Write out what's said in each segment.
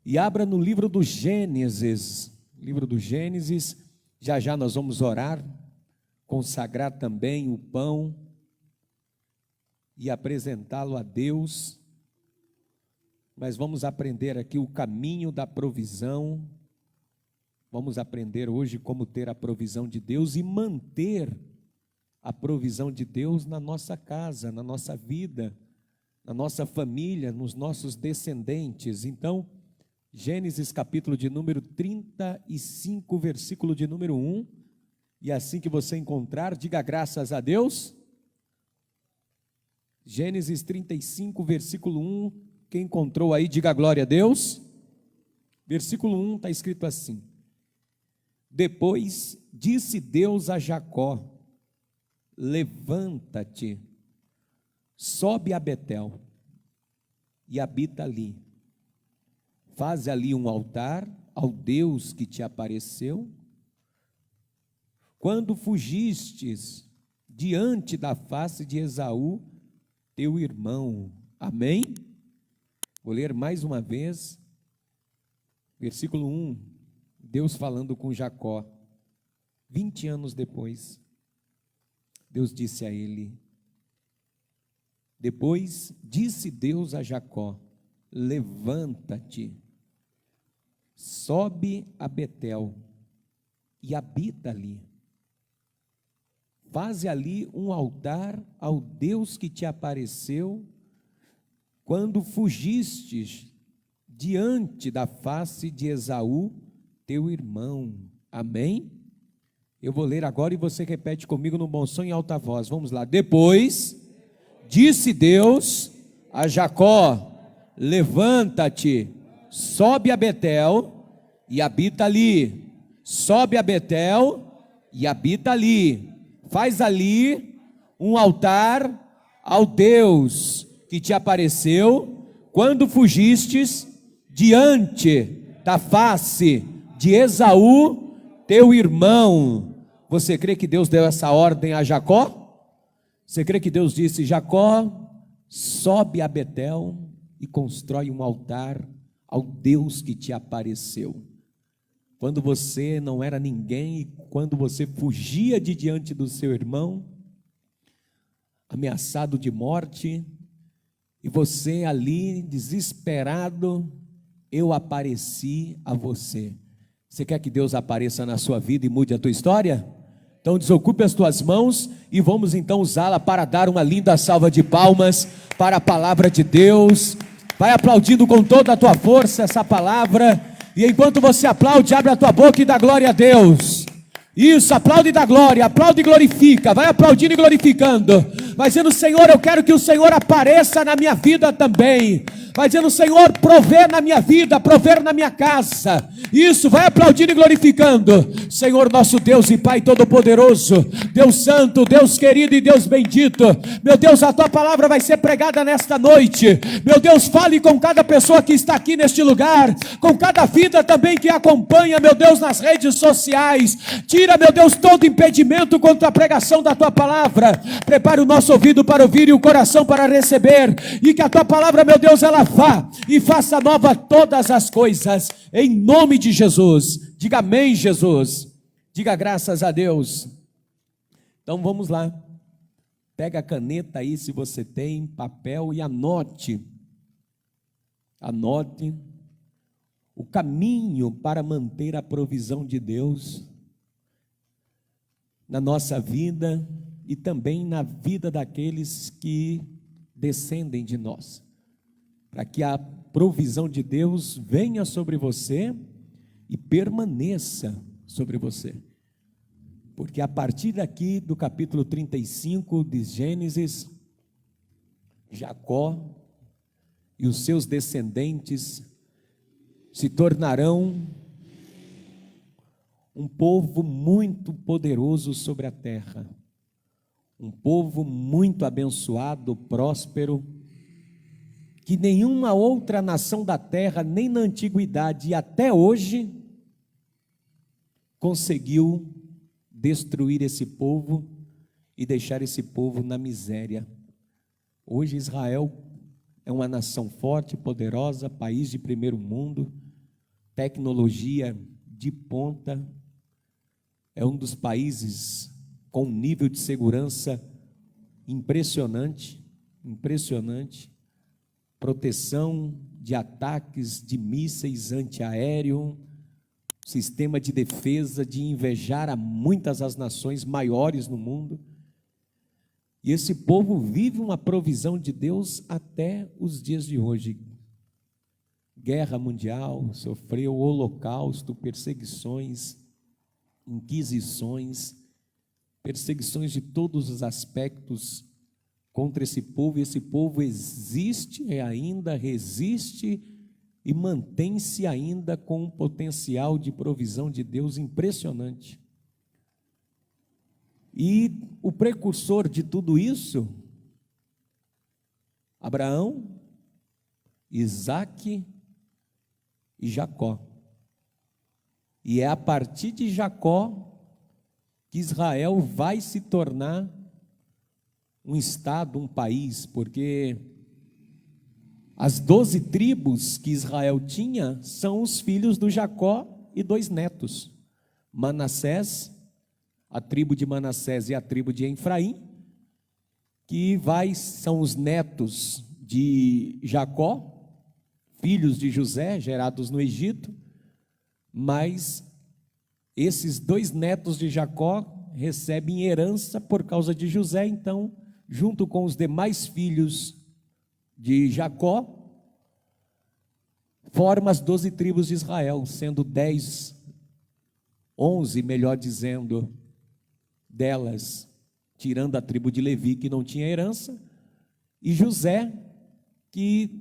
E abra no livro do Gênesis. Livro do Gênesis. Já já nós vamos orar, consagrar também o pão e apresentá-lo a Deus. Mas vamos aprender aqui o caminho da provisão. Vamos aprender hoje como ter a provisão de Deus e manter a provisão de Deus na nossa casa, na nossa vida, na nossa família, nos nossos descendentes. Então, Gênesis capítulo de número 35, versículo de número 1. E assim que você encontrar, diga graças a Deus. Gênesis 35, versículo 1. Quem encontrou aí, diga glória a Deus. Versículo 1 está escrito assim: Depois disse Deus a Jacó: Levanta-te, sobe a Betel e habita ali. Faz ali um altar ao Deus que te apareceu. Quando fugistes diante da face de Esaú, teu irmão. Amém? Vou ler mais uma vez. Versículo 1. Deus falando com Jacó. 20 anos depois, Deus disse a ele: Depois disse Deus a Jacó: Levanta-te, sobe a Betel e habita ali. Faze ali um altar ao Deus que te apareceu quando fugistes diante da face de Esaú, teu irmão. Amém? Eu vou ler agora e você repete comigo no bom som em alta voz. Vamos lá. Depois disse Deus a Jacó: Levanta-te, sobe a Betel e habita ali. Sobe a Betel e habita ali. Faz ali um altar ao Deus que te apareceu quando fugistes diante da face de Esaú, teu irmão. Você crê que Deus deu essa ordem a Jacó? Você crê que Deus disse: Jacó, sobe a Betel e constrói um altar ao Deus que te apareceu? Quando você não era ninguém e quando você fugia de diante do seu irmão, ameaçado de morte, e você ali desesperado, eu apareci a você. Você quer que Deus apareça na sua vida e mude a tua história? Então desocupe as tuas mãos e vamos então usá-la para dar uma linda salva de palmas para a palavra de Deus. Vai aplaudindo com toda a tua força essa palavra. E enquanto você aplaude, abre a tua boca e dá glória a Deus. Isso, aplaude e dá glória, aplaude e glorifica. Vai aplaudindo e glorificando. Vai dizendo: Senhor, eu quero que o Senhor apareça na minha vida também. Vai dizendo: Senhor, prover na minha vida, prover na minha casa. Isso, vai aplaudindo e glorificando. Senhor, nosso Deus e Pai Todo-Poderoso, Deus Santo, Deus querido e Deus bendito, meu Deus, a Tua palavra vai ser pregada nesta noite. Meu Deus, fale com cada pessoa que está aqui neste lugar, com cada vida também que acompanha, meu Deus, nas redes sociais. Tira, meu Deus, todo impedimento contra a pregação da Tua palavra. Prepare o nosso ouvido para ouvir e o coração para receber, e que a Tua palavra, meu Deus, ela vá e faça nova todas as coisas, em nome de Jesus. Diga amém, Jesus. Diga graças a Deus. Então vamos lá. Pega a caneta aí, se você tem, papel, e anote. Anote o caminho para manter a provisão de Deus na nossa vida e também na vida daqueles que descendem de nós, para que a provisão de Deus venha sobre você e permaneça sobre você. Porque a partir daqui do capítulo 35 de Gênesis, Jacó e os seus descendentes se tornarão um povo muito poderoso sobre a terra, um povo muito abençoado, próspero, que nenhuma outra nação da terra, nem na antiguidade e até hoje, conseguiu destruir esse povo e deixar esse povo na miséria. Hoje Israel é uma nação forte, poderosa, país de primeiro mundo, tecnologia de ponta, é um dos países com um nível de segurança impressionante, proteção de ataques de mísseis antiaéreo, sistema de defesa de invejar a muitas as nações maiores no mundo. E esse povo vive uma provisão de Deus até os dias de hoje. Guerra mundial, sofreu holocausto, perseguições, inquisições, perseguições de todos os aspectos contra esse povo. E esse povo existe e ainda resiste e mantém-se ainda com um potencial de provisão de Deus impressionante. E o precursor de tudo isso, Abraão, Isaque e Jacó. E é a partir de Jacó que Israel vai se tornar um estado, um país, porque as 12 tribos que Israel tinha são os filhos do Jacó e 2 netos, Manassés, a tribo de Manassés e a tribo de Efraim, que são os netos de Jacó, filhos de José, gerados no Egito, mas esses 2 netos de Jacó recebem herança por causa de José. Então, junto com os demais filhos de Jacó, forma as 12 tribos de Israel, sendo 11, melhor dizendo, delas, tirando a tribo de Levi, que não tinha herança, e José, que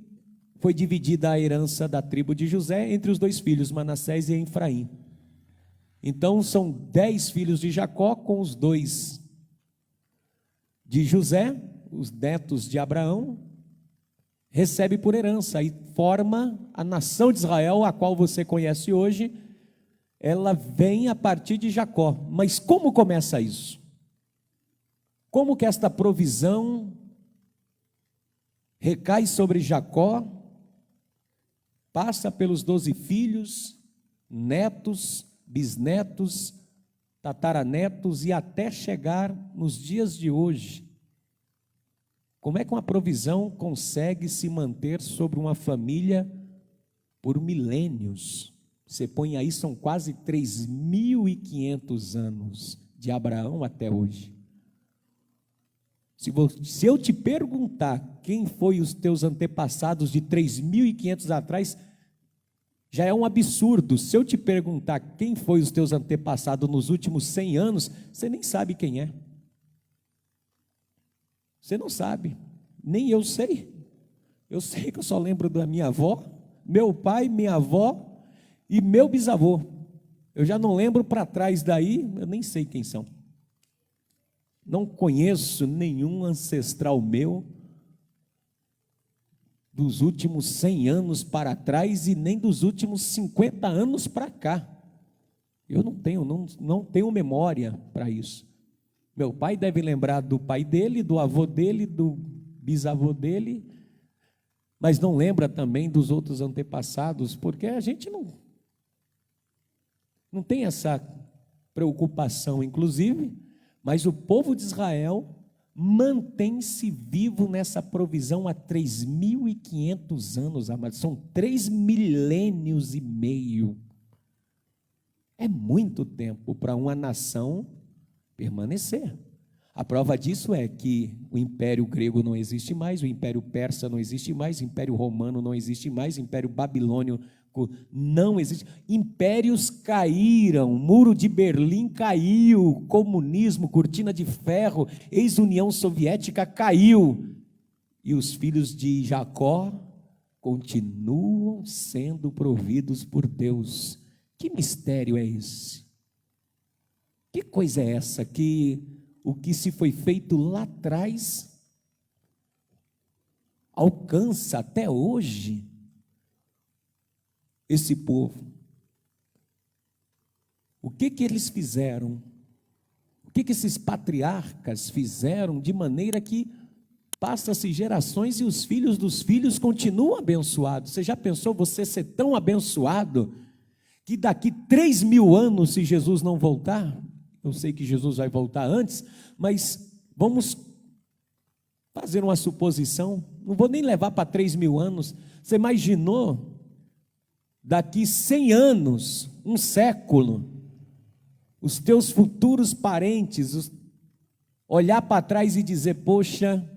foi dividida a herança da tribo de José entre os 2 filhos, Manassés e Efraim. Então são 10 filhos de Jacó com os 2 de José, os netos de Abraão, recebe por herança e forma a nação de Israel, a qual você conhece hoje. Ela vem a partir de Jacó. Mas como começa isso? Como que esta provisão recai sobre Jacó, passa pelos 12 filhos, netos, bisnetos, tataranetos e até chegar nos dias de hoje? Como é que uma provisão consegue se manter sobre uma família por milênios? Você põe aí, são quase 3.500 anos de Abraão até hoje. Se eu te perguntar quem foi os teus antepassados de 3.500 atrás, já é um absurdo. Se eu te perguntar quem foi os teus antepassados nos últimos 100 anos, você nem sabe quem é. Você não sabe, nem eu sei. Eu sei que eu só lembro da minha avó, meu pai, minha avó e meu bisavô. Eu já não lembro para trás daí, eu nem sei quem são. Não conheço nenhum ancestral meu dos últimos 100 anos para trás e nem dos últimos 50 anos para cá. Eu não tenho memória para isso. Meu pai deve lembrar do pai dele, do avô dele, do bisavô dele, mas não lembra também dos outros antepassados, porque a gente não tem essa preocupação, inclusive. Mas o povo de Israel mantém-se vivo nessa provisão há 3.500 anos, amados. São 3 milênios e meio. É muito tempo para uma nação permanecer. A prova disso é que o Império Grego não existe mais, o Império Persa não existe mais, o Império Romano não existe mais, o Império Babilônio não existe. Impérios caíram, o Muro de Berlim caiu, comunismo, cortina de ferro, ex-União Soviética caiu, e os filhos de Jacó continuam sendo providos por Deus. Que mistério é esse? Que coisa é essa que o que se foi feito lá atrás alcança até hoje esse povo? O que eles fizeram? O que esses patriarcas fizeram de maneira que passa-se gerações e os filhos dos filhos continuam abençoados? Você já pensou você ser tão abençoado que daqui 3.000 anos, se Jesus não voltar, eu sei que Jesus vai voltar antes, mas vamos fazer uma suposição, não vou nem levar para 3.000 anos, você imaginou, daqui 100 anos, um século, os teus futuros parentes, olhar para trás e dizer, poxa,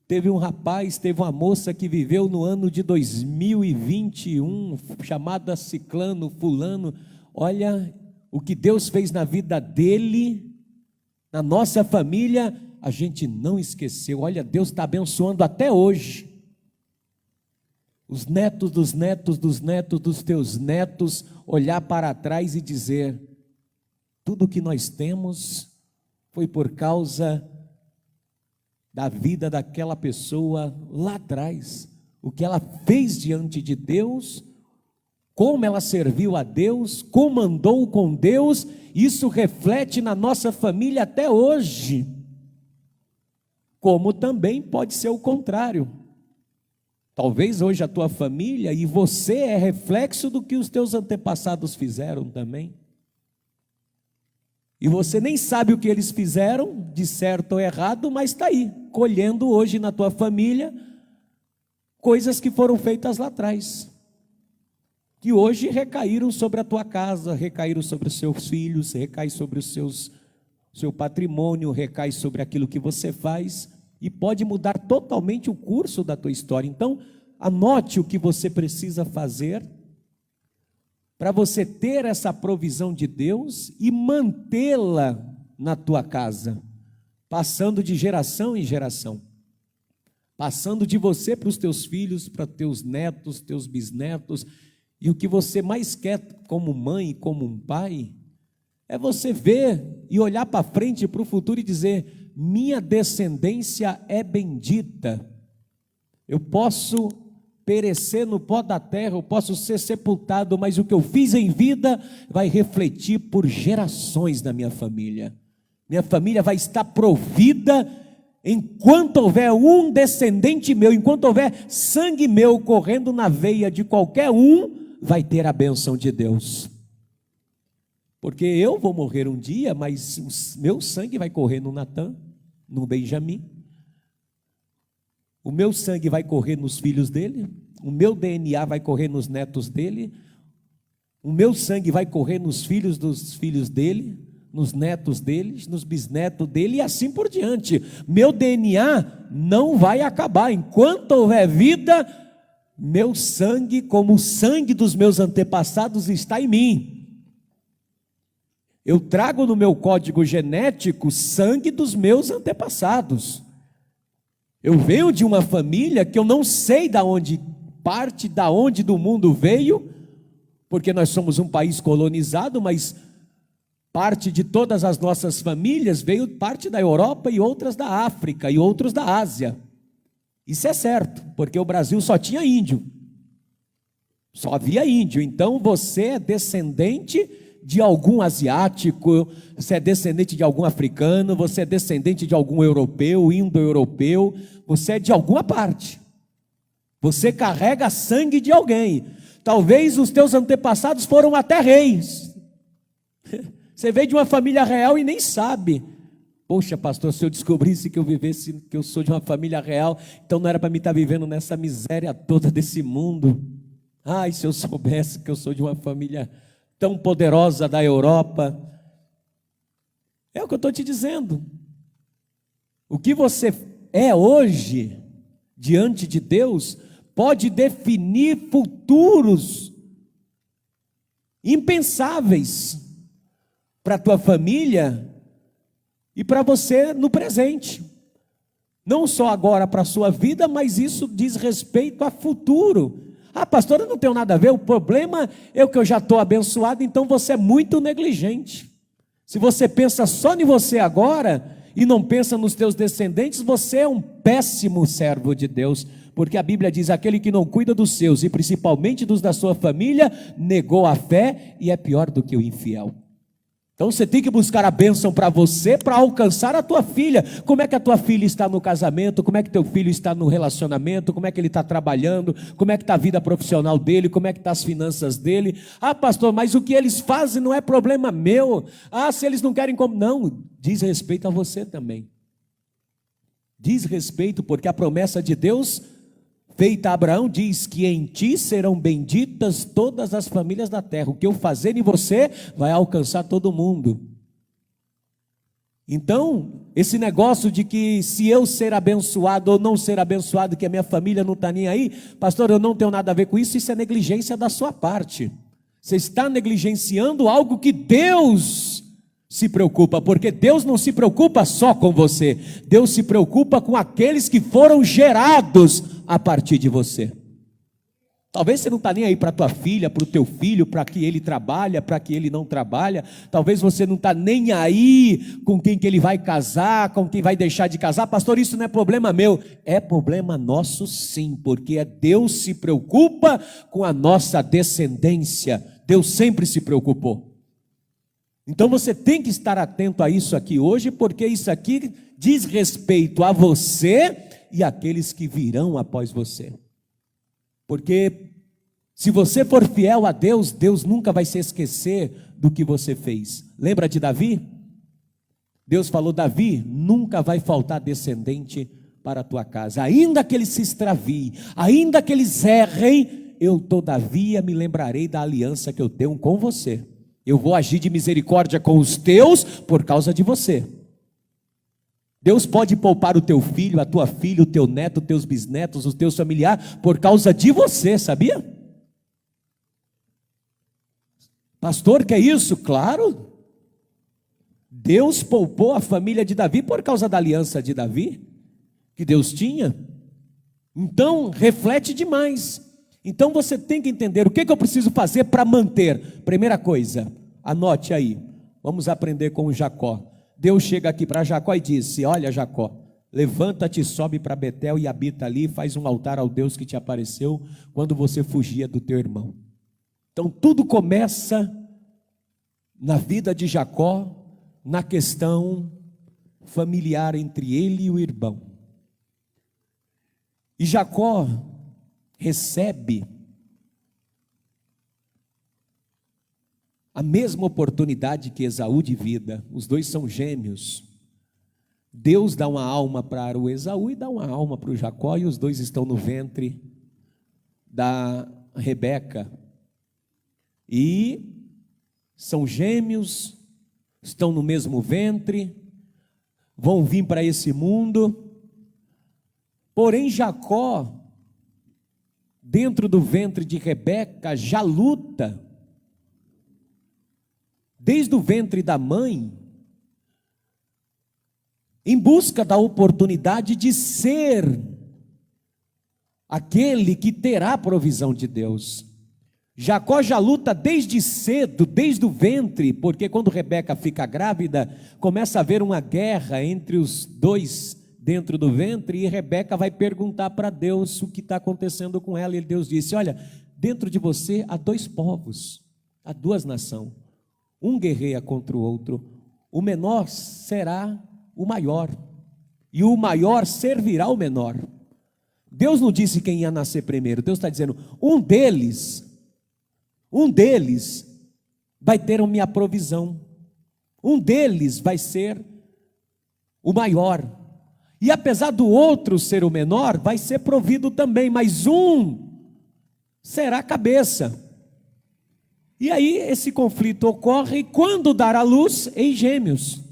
teve um rapaz, teve uma moça que viveu no ano de 2021, chamada ciclano, fulano, olha o que Deus fez na vida dele, na nossa família, a gente não esqueceu, olha, Deus está abençoando até hoje, os netos dos netos dos netos dos teus netos, olhar para trás e dizer, tudo que nós temos foi por causa da vida daquela pessoa lá atrás, o que ela fez diante de Deus, como ela serviu a Deus, como andou com Deus, isso reflete na nossa família até hoje, como também pode ser o contrário, talvez hoje a tua família e você é reflexo do que os teus antepassados fizeram também, e você nem sabe o que eles fizeram, de certo ou errado, mas está aí, colhendo hoje na tua família, coisas que foram feitas lá atrás, que hoje recaíram sobre a tua casa, recaíram sobre os seus filhos, recai sobre seu patrimônio, recai sobre aquilo que você faz, e pode mudar totalmente o curso da tua história. Então, anote o que você precisa fazer, para você ter essa provisão de Deus e mantê-la na tua casa, passando de geração em geração, passando de você para os teus filhos, para teus netos, teus bisnetos, e o que você mais quer como mãe, como um pai, é você ver e olhar para frente, para o futuro e dizer, minha descendência é bendita, eu posso perecer no pó da terra, eu posso ser sepultado, mas o que eu fiz em vida vai refletir por gerações na minha família vai estar provida, enquanto houver um descendente meu, enquanto houver sangue meu correndo na veia de qualquer um, vai ter a bênção de Deus, porque eu vou morrer um dia, mas o meu sangue vai correr no Natan, no Benjamim, o meu sangue vai correr nos filhos dele, o meu DNA vai correr nos netos dele, o meu sangue vai correr nos filhos dos filhos dele, nos netos dele, nos bisnetos dele e assim por diante. Meu DNA não vai acabar, enquanto houver vida, meu sangue, como o sangue dos meus antepassados, está em mim. Eu trago no meu código genético sangue dos meus antepassados. Eu venho de uma família que eu não sei da onde parte, da onde do mundo veio, porque nós somos um país colonizado, mas parte de todas as nossas famílias veio parte da Europa e outras da África e outros da Ásia. Isso é certo, porque o Brasil só tinha índio, só havia índio. Então você é descendente de algum asiático, você é descendente de algum africano, você é descendente de algum europeu, indo-europeu, você é de alguma parte, você carrega sangue de alguém. Talvez os teus antepassados foram até reis, você veio de uma família real e nem sabe. Poxa, pastor, se eu descobrisse que eu vivesse, que eu sou de uma família real, então não era para mim estar vivendo nessa miséria toda desse mundo. Ai, se eu soubesse que eu sou de uma família tão poderosa da Europa. É o que eu estou te dizendo. O que você é hoje, diante de Deus, pode definir futuros impensáveis para a tua família e para você no presente. Não só agora para a sua vida, mas isso diz respeito a futuro. Ah, pastor, eu não tenho nada a ver, o problema é que eu já estou abençoado, então você é muito negligente. Se você pensa só em você agora e não pensa nos teus descendentes, você é um péssimo servo de Deus, porque a Bíblia diz, aquele que não cuida dos seus e principalmente dos da sua família, negou a fé e é pior do que o infiel. Então você tem que buscar a bênção para você, para alcançar a tua filha. Como é que a tua filha está no casamento? Como é que teu filho está no relacionamento? Como é que ele está trabalhando? Como é que está a vida profissional dele? Como é que estão as finanças dele? Ah, pastor, mas o que eles fazem não é problema meu. Ah, se eles não querem como... Não, diz respeito a você também. Diz respeito, porque a promessa de Deus feita a Abraão diz que em ti serão benditas todas as famílias da terra. O que eu fazer em você vai alcançar todo mundo. Então, esse negócio de que se eu ser abençoado ou não ser abençoado, que a minha família não está nem aí, pastor, eu não tenho nada a ver com isso, isso é negligência da sua parte. Você está negligenciando algo que Deus se preocupa, porque Deus não se preocupa só com você, Deus se preocupa com aqueles que foram gerados a partir de você. Talvez você não está nem aí para a tua filha, para o teu filho, para que ele trabalha, para que ele não trabalha. Talvez você não está nem aí com quem que ele vai casar, com quem vai deixar de casar. Pastor, isso não é problema meu. É problema nosso sim, porque Deus se preocupa com a nossa descendência. Deus sempre se preocupou. Então você tem que estar atento a isso aqui hoje, porque isso aqui diz respeito a você e àqueles que virão após você. Porque se você for fiel a Deus, Deus nunca vai se esquecer do que você fez. Lembra de Davi? Deus falou: Davi, nunca vai faltar descendente para a tua casa. Ainda que eles se extraviem, ainda que eles errem, eu todavia me lembrarei da aliança que eu tenho com você. Eu vou agir de misericórdia com os teus por causa de você. Deus pode poupar o teu filho, a tua filha, o teu neto, os teus bisnetos, os teus familiares, por causa de você, sabia? Pastor, que é isso? Claro. Deus poupou a família de Davi por causa da aliança de Davi, que Deus tinha. Então, reflete demais. Então você tem que entender o que eu preciso fazer para manter. Primeira coisa, anote aí, vamos aprender com o Jacó. Deus chega aqui para Jacó e disse: olha, Jacó, levanta-te, sobe para Betel e habita ali, faz um altar ao Deus que te apareceu quando você fugia do teu irmão. Então tudo começa na vida de Jacó, na questão familiar entre ele e o irmão. E Jacó recebe a mesma oportunidade que Esaú de vida. Os dois são gêmeos. Deus dá uma alma para o Esaú e dá uma alma para o Jacó, e os dois estão no ventre da Rebeca. E são gêmeos, estão no mesmo ventre, vão vir para esse mundo. Porém, Jacó, dentro do ventre de Rebeca, já luta, desde o ventre da mãe, em busca da oportunidade de ser aquele que terá a provisão de Deus. Jacó já luta desde cedo, desde o ventre, porque quando Rebeca fica grávida, começa a haver uma guerra entre os dois dentro do ventre, e Rebeca vai perguntar para Deus o que está acontecendo com ela, e Deus disse: olha, dentro de você há dois povos, há duas nações, um guerreia contra o outro, o menor será o maior, e o maior servirá o menor. Deus não disse quem ia nascer primeiro, Deus está dizendo: um deles vai ter a minha provisão, um deles vai ser o maior, e apesar do outro ser o menor, vai ser provido também, mas um será cabeça. E aí esse conflito ocorre quando dará luz em gêmeos.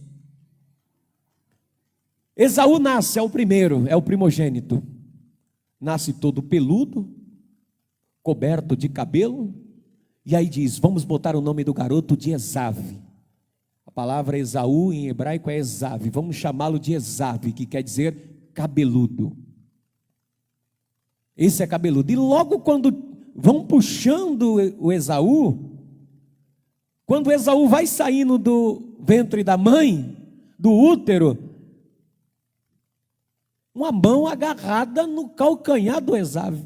Esaú nasce, é o primeiro, é o primogênito. Nasce todo peludo, coberto de cabelo, e aí diz: vamos botar o nome do garoto de Esave. A palavra Esaú em hebraico é Esave, vamos chamá-lo de Esave, que quer dizer cabeludo. Esse é cabeludo. E logo quando vão puxando o Esaú, quando Esaú vai saindo do ventre da mãe, do útero, uma mão agarrada no calcanhar do Esave,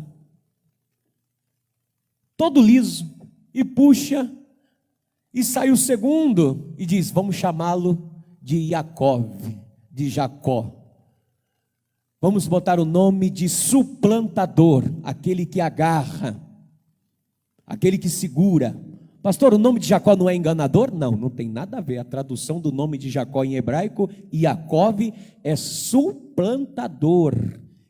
todo liso, e puxa, E sai o segundo e diz: vamos chamá-lo de Jacó, de Jacó. Vamos botar o nome de suplantador, aquele que agarra, aquele que segura. Pastor, o nome de Jacó não é enganador? Não, não tem nada a ver. A tradução do nome de Jacó em hebraico, Yaakov, é suplantador.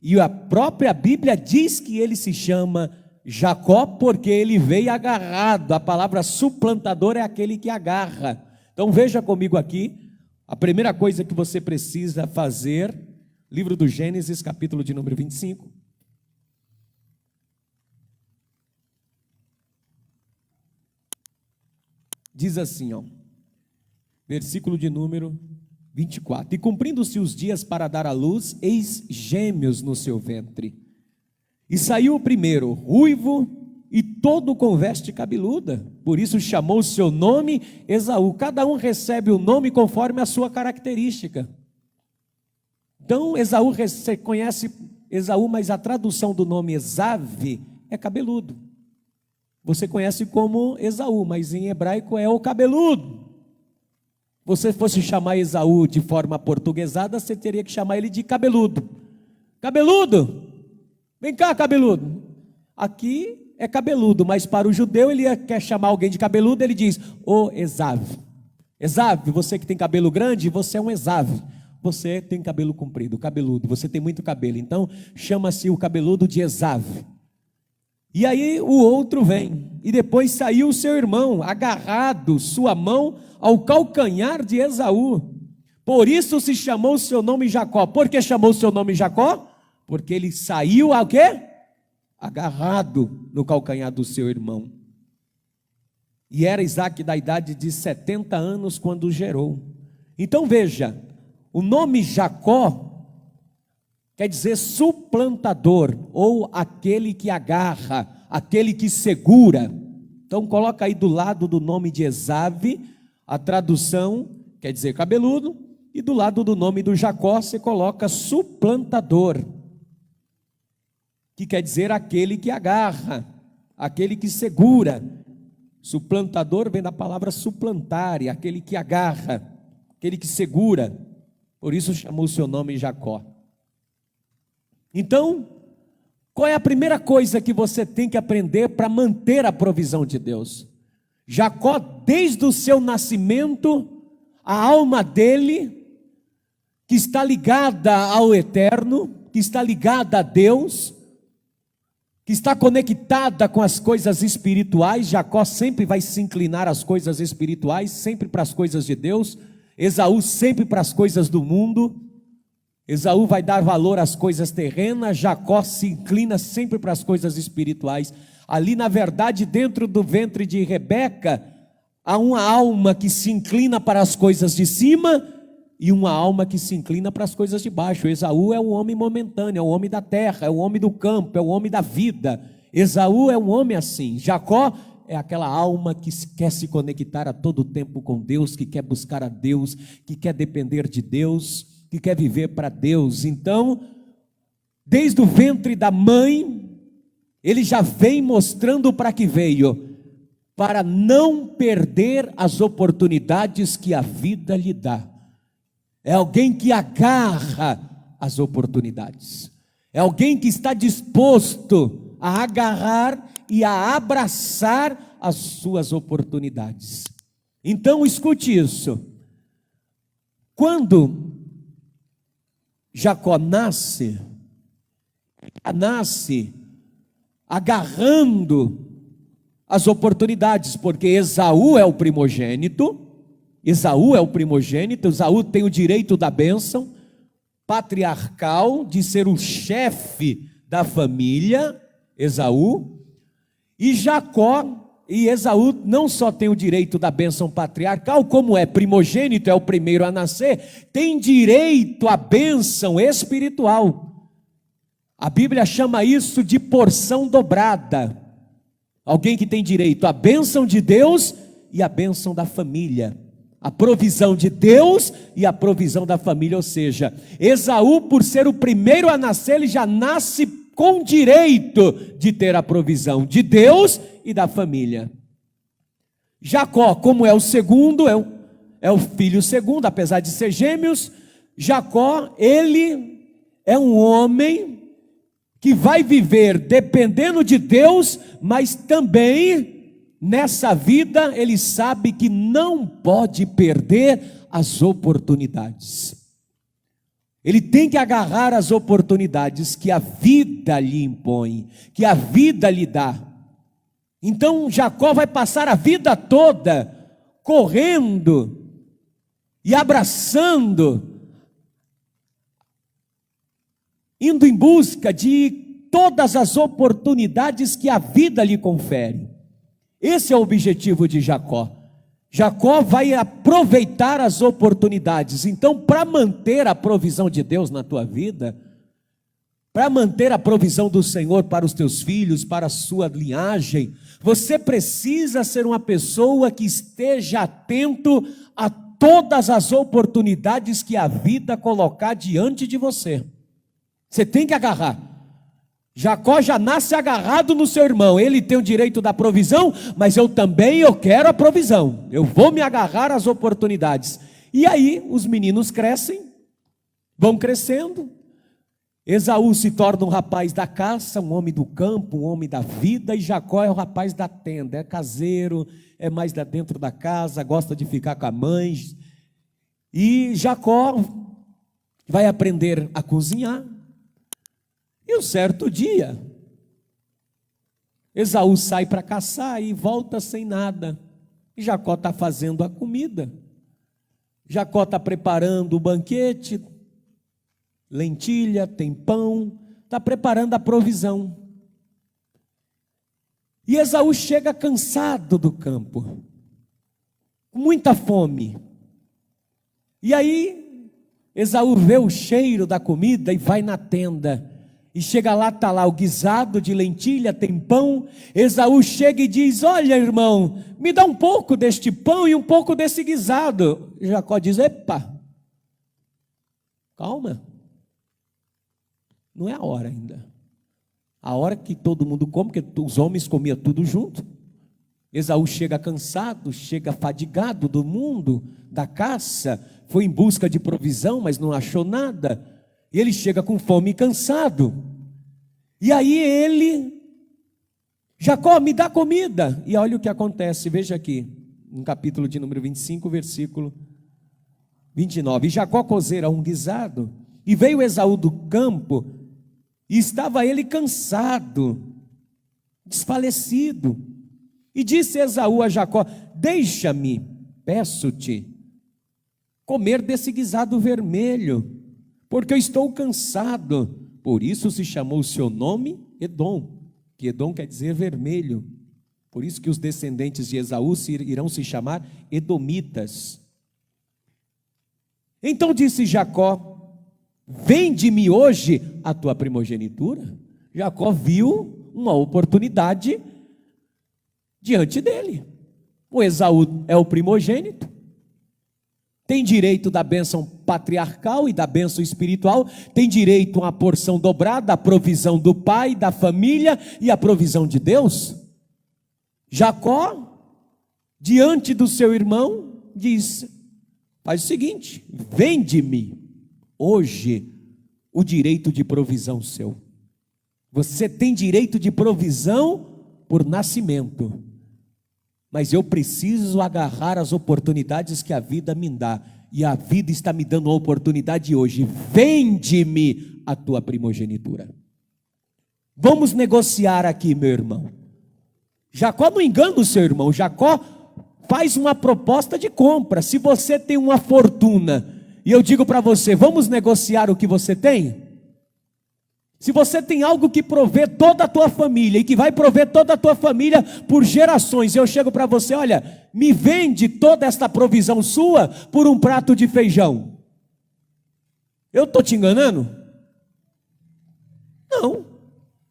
E a própria Bíblia diz que ele se chama Jacó porque ele veio agarrado. A palavra suplantador é aquele que agarra. Então veja comigo aqui, a primeira coisa que você precisa fazer, livro do Gênesis, capítulo de número 25. Diz assim, versículo de número 24: e cumprindo-se os dias para dar à luz, eis gêmeos no seu ventre. E saiu o primeiro, ruivo e todo com veste cabeluda, por isso chamou o seu nome Esaú. Cada um recebe o nome conforme a sua característica. Então Esaú, você conhece Esaú, mas a tradução do nome Esav é cabeludo. Você conhece como Esaú, mas em hebraico é o cabeludo. Você fosse chamar Esaú de forma portuguesada, você teria que chamar ele de cabeludo. Cabeludo, vem cá, cabeludo. Aqui é cabeludo, mas para o judeu ele quer chamar alguém de cabeludo, ele diz: ô Esav. Esav, você que tem cabelo grande, você é um Esav. Você tem cabelo comprido, cabeludo, você tem muito cabelo, então chama-se o cabeludo de Esav. E aí o outro vem, e depois saiu o seu irmão, agarrado sua mão ao calcanhar de Esaú. Por isso se chamou o seu nome Jacó. Por que chamou o seu nome Jacó? Porque ele saiu ao quê? Agarrado no calcanhar do seu irmão. E era Isaac da idade de 70 anos quando o gerou. Então veja, o nome Jacó quer dizer suplantador, ou aquele que agarra, aquele que segura. Então coloca aí do lado do nome de Esav, a tradução quer dizer cabeludo, e do lado do nome do Jacó você coloca suplantador, que quer dizer aquele que agarra, aquele que segura. Suplantador vem da palavra suplantar, aquele que agarra, aquele que segura. Por isso chamou o seu nome Jacó. Então, qual é a primeira coisa que você tem que aprender para manter a provisão de Deus? Jacó, desde o seu nascimento, a alma dele, que está ligada ao eterno, que está ligada a Deus, que está conectada com as coisas espirituais. Jacó sempre vai se inclinar às coisas espirituais, sempre para as coisas de Deus. Esaú sempre para as coisas do mundo. Esaú vai dar valor às coisas terrenas, Jacó se inclina sempre para as coisas espirituais. Ali, na verdade, dentro do ventre de Rebeca, há uma alma que se inclina para as coisas de cima e uma alma que se inclina para as coisas de baixo. Esaú é um homem momentâneo, é um homem da terra, é um homem do campo, é um homem da vida. Esaú é um homem assim. Jacó é aquela alma que quer se conectar a todo tempo com Deus, que quer buscar a Deus, que quer depender de Deus, que quer viver para Deus. Então, desde o ventre da mãe, ele já vem mostrando para que veio, para não perder as oportunidades que a vida lhe dá. É alguém que agarra as oportunidades, é alguém que está disposto a agarrar e a abraçar as suas oportunidades. Então escute isso, quando Jacó nasce agarrando as oportunidades, porque Esaú é o primogênito, Esaú tem o direito da bênção patriarcal, de ser o chefe da família, Esaú, e Esaú não só tem o direito da bênção patriarcal, como é primogênito, é o primeiro a nascer, tem direito à bênção espiritual. A Bíblia chama isso de porção dobrada. Alguém que tem direito à bênção de Deus e à bênção da família. A provisão de Deus e a provisão da família, ou seja, Esaú, por ser o primeiro a nascer, ele já nasce com direito de ter a provisão de Deus e da família. Jacó, como é o segundo, é o filho segundo, apesar de ser gêmeos, Jacó, ele é um homem que vai viver dependendo de Deus, mas também nessa vida ele sabe que não pode perder as oportunidades. Ele tem que agarrar as oportunidades que a vida lhe impõe, que a vida lhe dá. Então Jacó vai passar a vida toda correndo e abraçando, indo em busca de todas as oportunidades que a vida lhe confere. Esse é o objetivo de Jacó. Jacó vai aproveitar as oportunidades. Então, para manter a provisão de Deus na tua vida, para manter a provisão do Senhor para os teus filhos, para a sua linhagem, você precisa ser uma pessoa que esteja atento a todas as oportunidades que a vida colocar diante de você. Você tem que agarrar. Jacó já nasce agarrado no seu irmão. Ele tem o direito da provisão, mas eu quero a provisão. Eu vou me agarrar às oportunidades. E aí os meninos crescem, vão crescendo. Esaú se torna um rapaz da caça, um homem do campo, um homem da vida, e Jacó é o rapaz da tenda, é caseiro, é mais dentro da casa, gosta de ficar com a mãe. E Jacó vai aprender a cozinhar. E um certo dia, Esaú sai para caçar e volta sem nada. E Jacó está fazendo a comida. Jacó está preparando o banquete, lentilha, tem pão, está preparando a provisão. E Esaú chega cansado do campo, com muita fome. E aí, Esaú vê o cheiro da comida e vai na tenda. E chega lá, está lá o guisado de lentilha, tem pão. Esaú chega e diz: olha, irmão, me dá um pouco deste pão e um pouco desse guisado. Jacó diz: epa, calma, não é a hora ainda. A hora que todo mundo come, porque os homens comiam tudo junto. Esaú chega cansado, chega fadigado do mundo, da caça, foi em busca de provisão, mas não achou nada. E ele chega com fome e cansado. E aí Jacó, me dá comida. E olha o que acontece, veja aqui, no capítulo de número 25, versículo 29. E Jacó cozera um guisado, e veio Esaú do campo, e estava ele cansado, desfalecido. E disse Esaú a Jacó: deixa-me, peço-te, comer desse guisado vermelho, porque eu estou cansado. Por isso se chamou o seu nome Edom, que Edom quer dizer vermelho. Por isso que os descendentes de Esaú irão se chamar edomitas. Então disse Jacó: vende-me hoje a tua primogenitura. Jacó viu uma oportunidade diante dele. O Esaú é o primogênito, tem direito da bênção patriarcal e da bênção espiritual, tem direito a uma porção dobrada, a provisão do pai, da família e a provisão de Deus. Jacó, diante do seu irmão, diz: faz o seguinte, vende-me hoje o direito de provisão seu. Você tem direito de provisão por nascimento, mas eu preciso agarrar as oportunidades que a vida me dá, e a vida está me dando uma oportunidade hoje. Vende-me a tua primogenitura. Vamos negociar aqui, meu irmão. Jacó não engana o seu irmão. Jacó faz uma proposta de compra. Se você tem uma fortuna e eu digo para você: vamos negociar o que você tem? Se você tem algo que provê toda a tua família e que vai prover toda a tua família por gerações, eu chego para você: olha, me vende toda esta provisão sua por um prato de feijão. Eu estou te enganando? Não.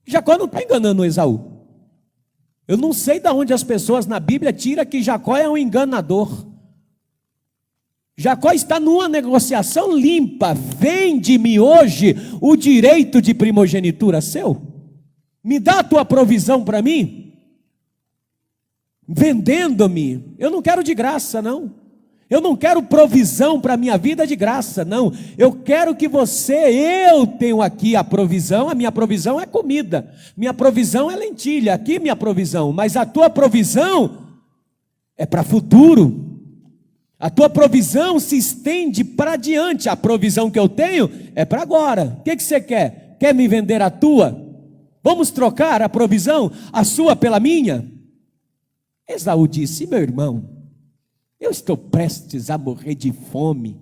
Jacó não está enganando Esaú. Eu não sei de onde as pessoas na Bíblia tiram que Jacó é um enganador. Jacó está numa negociação limpa. Vende-me hoje o direito de primogenitura seu. Me dá a tua provisão para mim. vendendo-me. Eu não quero de graça, não. Eu não quero provisão para a minha vida de graça, não. Eu quero que eu tenho aqui a provisão. A minha provisão é comida, minha provisão é lentilha, aqui minha provisão. Mas a tua provisão é para futuro. A tua provisão se estende para diante. A provisão que eu tenho é para agora. O que você quer? Quer me vender a tua? Vamos trocar a provisão, a sua pela minha? Esaú disse: meu irmão, eu estou prestes a morrer de fome.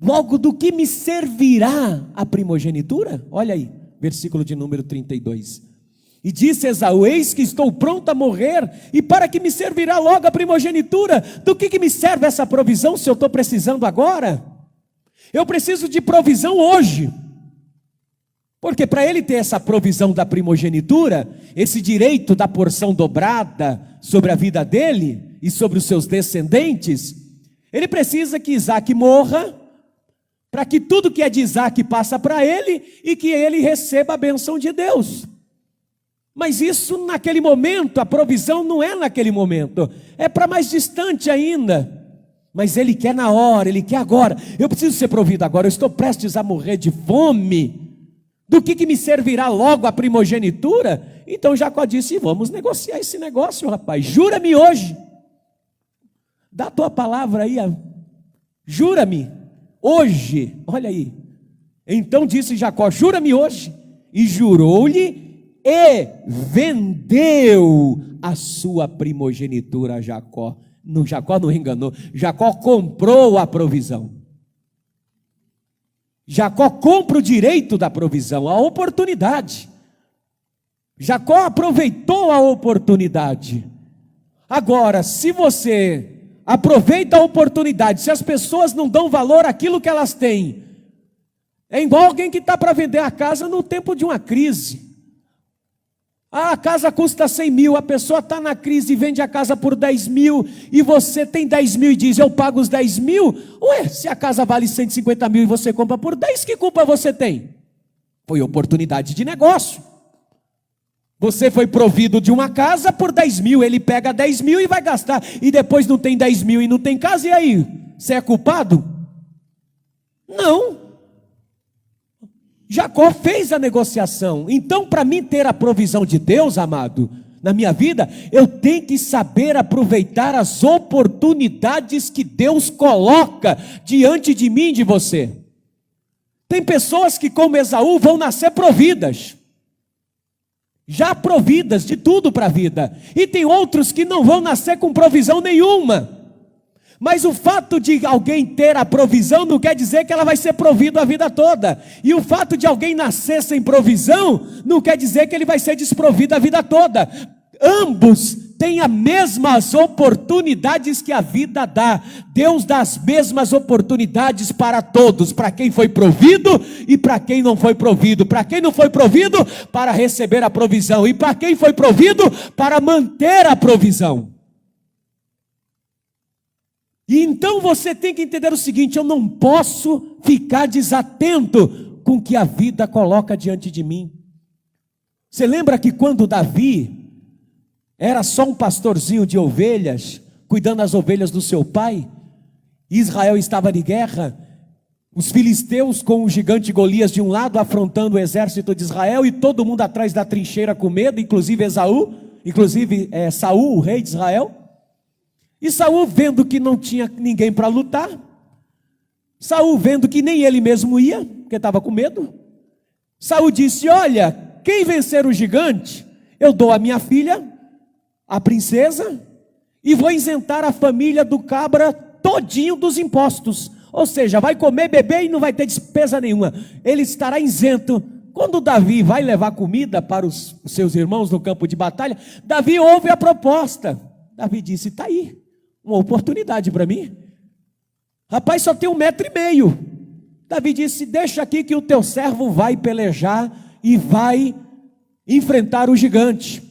Logo, do que me servirá a primogenitura? Olha aí, versículo de número 32. E disse Esaú: eis que estou pronto a morrer, e para que me servirá logo a primogenitura? Do que me serve essa provisão se eu estou precisando agora? Eu preciso de provisão hoje. Porque para ele ter essa provisão da primogenitura, esse direito da porção dobrada sobre a vida dele e sobre os seus descendentes, ele precisa que Isaac morra, para que tudo que é de Isaac passa para ele e que ele receba a bênção de Deus. Mas isso naquele momento, a provisão não é naquele momento, é para mais distante ainda. Mas ele quer na hora, ele quer agora. Eu preciso ser provido agora, eu estou prestes a morrer de fome. Do que me servirá logo a primogenitura? Então Jacó disse: vamos negociar esse negócio, rapaz. Jura-me hoje. Dá a tua palavra aí. Jura-me hoje. Olha aí. Então disse Jacó: jura-me hoje. E jurou-lhe e vendeu a sua primogenitura a Jacó. Jacó não enganou. Jacó comprou a provisão. Jacó compra o direito da provisão, a oportunidade. Jacó aproveitou a oportunidade. Agora, se você aproveita a oportunidade, se as pessoas não dão valor àquilo que elas têm, é igual alguém que está para vender a casa no tempo de uma crise. A casa custa 100 mil, a pessoa está na crise e vende a casa por 10 mil, e você tem 10 mil e diz: eu pago os 10 mil. Ué, se a casa vale 150 mil e você compra por 10, que culpa você tem? Foi oportunidade de negócio. Você foi provido de uma casa por 10 mil, ele pega 10 mil e vai gastar, e depois não tem 10 mil e não tem casa, e aí? Você é culpado? Não. Jacó fez a negociação. Então, para mim ter a provisão de Deus, amado, na minha vida, eu tenho que saber aproveitar as oportunidades que Deus coloca diante de mim e de você. Tem pessoas que, como Esaú, vão nascer providas, já providas de tudo para a vida, e tem outros que não vão nascer com provisão nenhuma. Mas o fato de alguém ter a provisão não quer dizer que ela vai ser provido a vida toda. E o fato de alguém nascer sem provisão não quer dizer que ele vai ser desprovido a vida toda. Ambos têm as mesmas oportunidades que a vida dá. Deus dá as mesmas oportunidades para todos, para quem foi provido e para quem não foi provido. Para quem não foi provido, para receber a provisão. E para quem foi provido, para manter a provisão. E então você tem que entender o seguinte: eu não posso ficar desatento com o que a vida coloca diante de mim. Você lembra que quando Davi era só um pastorzinho de ovelhas, cuidando das ovelhas do seu pai, Israel estava de guerra, os filisteus com o gigante Golias de um lado afrontando o exército de Israel, e todo mundo atrás da trincheira com medo, inclusive Saul, o rei de Israel. E Saul, vendo que não tinha ninguém para lutar, Saul vendo que nem ele mesmo ia, porque estava com medo, Saul disse: olha, quem vencer o gigante, eu dou a minha filha, a princesa, e vou isentar a família do cabra todinho dos impostos. Ou seja, vai comer, beber e não vai ter despesa nenhuma, ele estará isento. Quando Davi vai levar comida para os seus irmãos no campo de batalha, Davi ouve a proposta. Davi disse: está aí uma oportunidade para mim. Rapaz, só tem 1,5 metro. Davi disse: deixa aqui que o teu servo vai pelejar e vai enfrentar o gigante.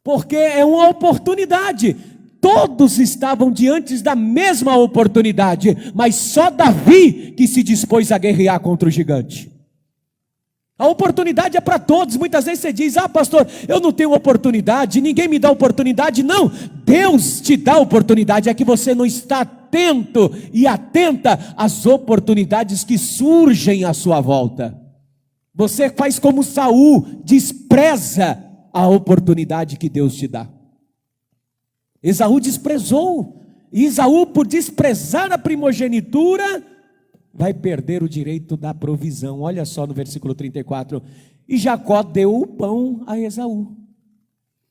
Porque é uma oportunidade. Todos estavam diante da mesma oportunidade, mas só Davi que se dispôs a guerrear contra o gigante. A oportunidade é para todos. Muitas vezes você diz: ah, pastor, eu não tenho oportunidade, ninguém me dá oportunidade. Não, Deus te dá oportunidade, é que você não está atento e atenta às oportunidades que surgem à sua volta. Você faz como Saul, despreza a oportunidade que Deus te dá. Esaú desprezou, e Esaú, por desprezar a primogenitura, vai perder o direito da provisão. Olha só no versículo 34, e Jacó deu o pão a Esaú,